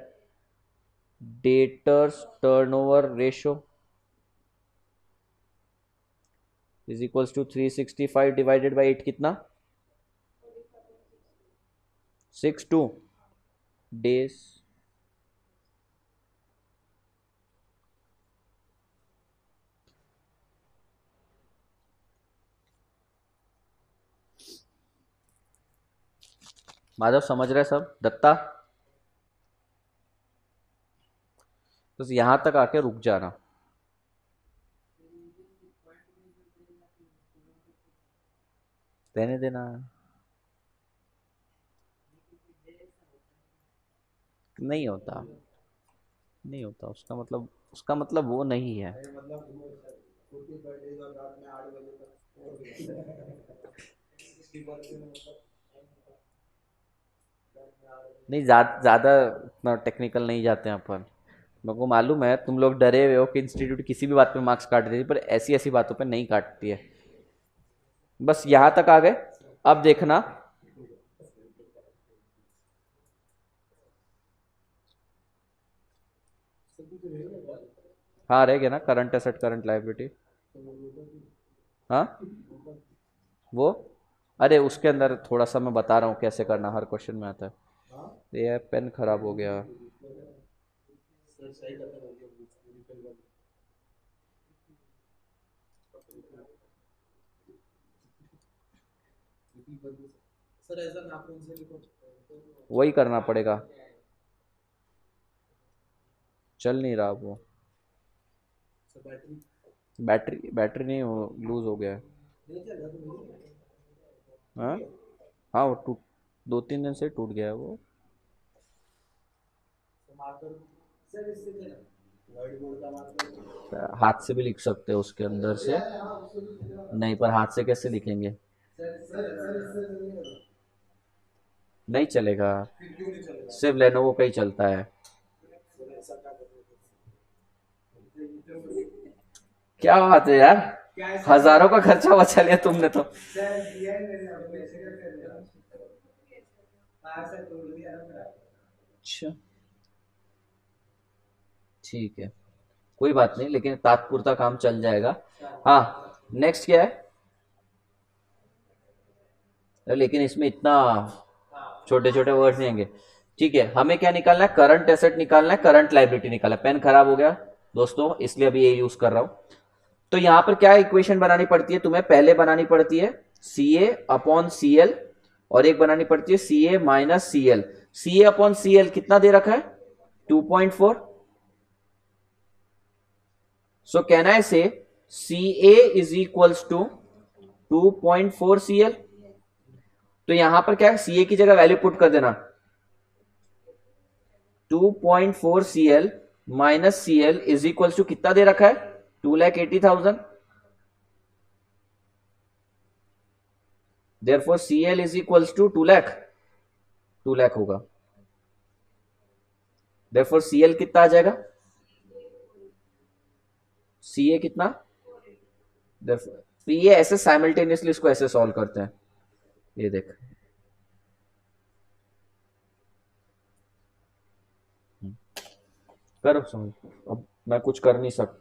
Speaker 1: debtors turnover ratio is equals to 365 divided by 8 कितना? days. Madhav समझ रहे सब? दत्ता बस यहां तक आके रुक जाना। रहने देना। नहीं होता, नहीं होता, उसका मतलब वो नहीं है। नहीं, ज्यादा उतना टेक्निकल नहीं जाते हैं अपन। मेरे को मालूम है तुम लोग डरे हुए हो कि इंस्टीट्यूट किसी भी बात पे मार्क्स काट देती है, पर ऐसी ऐसी बातों पे नहीं काटती है। बस यहां तक आ गए। अब देखना, हाँ रह गया ना, करंट एसेट करंट लायबिलिटी। हाँ वो, अरे उसके अंदर थोड़ा सा मैं बता रहा हूँ कैसे करना, हर क्वेश्चन में आता है। ये पेन खराब हो गया।
Speaker 2: सर ऐसा नाखून से लिखो।
Speaker 1: वही करना पड़ेगा, चल नहीं रहा वो।
Speaker 2: बैटरी
Speaker 1: बैटरी बैटरी नहीं, लूज हो गया है।
Speaker 2: नहीं चल रहा तो
Speaker 1: हाँ, हाँ वो टूट, 2-3 दिन से टूट गया है वो।
Speaker 2: मार्कर सर इससे चला व्हाइट बोर्ड का मार्कर
Speaker 1: हाथ से भी लिख सकते हो उसके अंदर से। नहीं, पर हाथ से कैसे लिखेंगे?
Speaker 2: सर इससे चलेगा
Speaker 1: नहीं चलेगा,
Speaker 2: फिर क्यों नहीं चलेगा
Speaker 1: सिर्फ लेनोवो का ही चलता है।
Speaker 2: सर ऐसा क्या करते
Speaker 1: क्या बात है यार,
Speaker 2: क्या ऐसा
Speaker 1: हजारों का खर्चा बचा लिया तुमने तो।
Speaker 2: सर दिया ही मैंने अपने पैसे का कर दिया हाँ सर तोड़ दिया ना मेरा
Speaker 1: अच्छा, ठीक है, कोई बात नहीं, लेकिन तात्पुरता काम चल जाएगा। हाँ, नेक्स्ट क्या है? लेकिन इसमें इतना छोटे छोटे वर्ड्स नहीं आएंगे। ठीक है, हमें क्या निकालना है? करंट एसेट निकालना है, करंट लाइबिलिटी निकालना है। पेन खराब हो गया दोस्तों, इसलिए अभी ये यूज कर रहा हूं। तो यहां पर क्या इक्वेशन बनानी पड़ती है तुम्हें? पहले बनानी पड़ती है C A upon C L, और एक बनानी पड़ती है C A minus C L. C A upon C L कितना दे रखा है? 2.4। सो कहना है से C A is equals to 2.4 C L. तो यहां पर क्या है, सी ए की जगह वैल्यू पुट कर देना, 2.4 C L minus C L is equals to कितना दे रखा है? 2,80,000। Therefore CL is equals to 2 lakh, 2 lakh होगा। Therefore CL कितना आ जाएगा? CA कितना? तो ये ऐसे साइमल्टेनियसली इसको ऐसे सॉल्व करते हैं, ये देख। करो समझ, अब मैं कुछ कर नहीं सकता।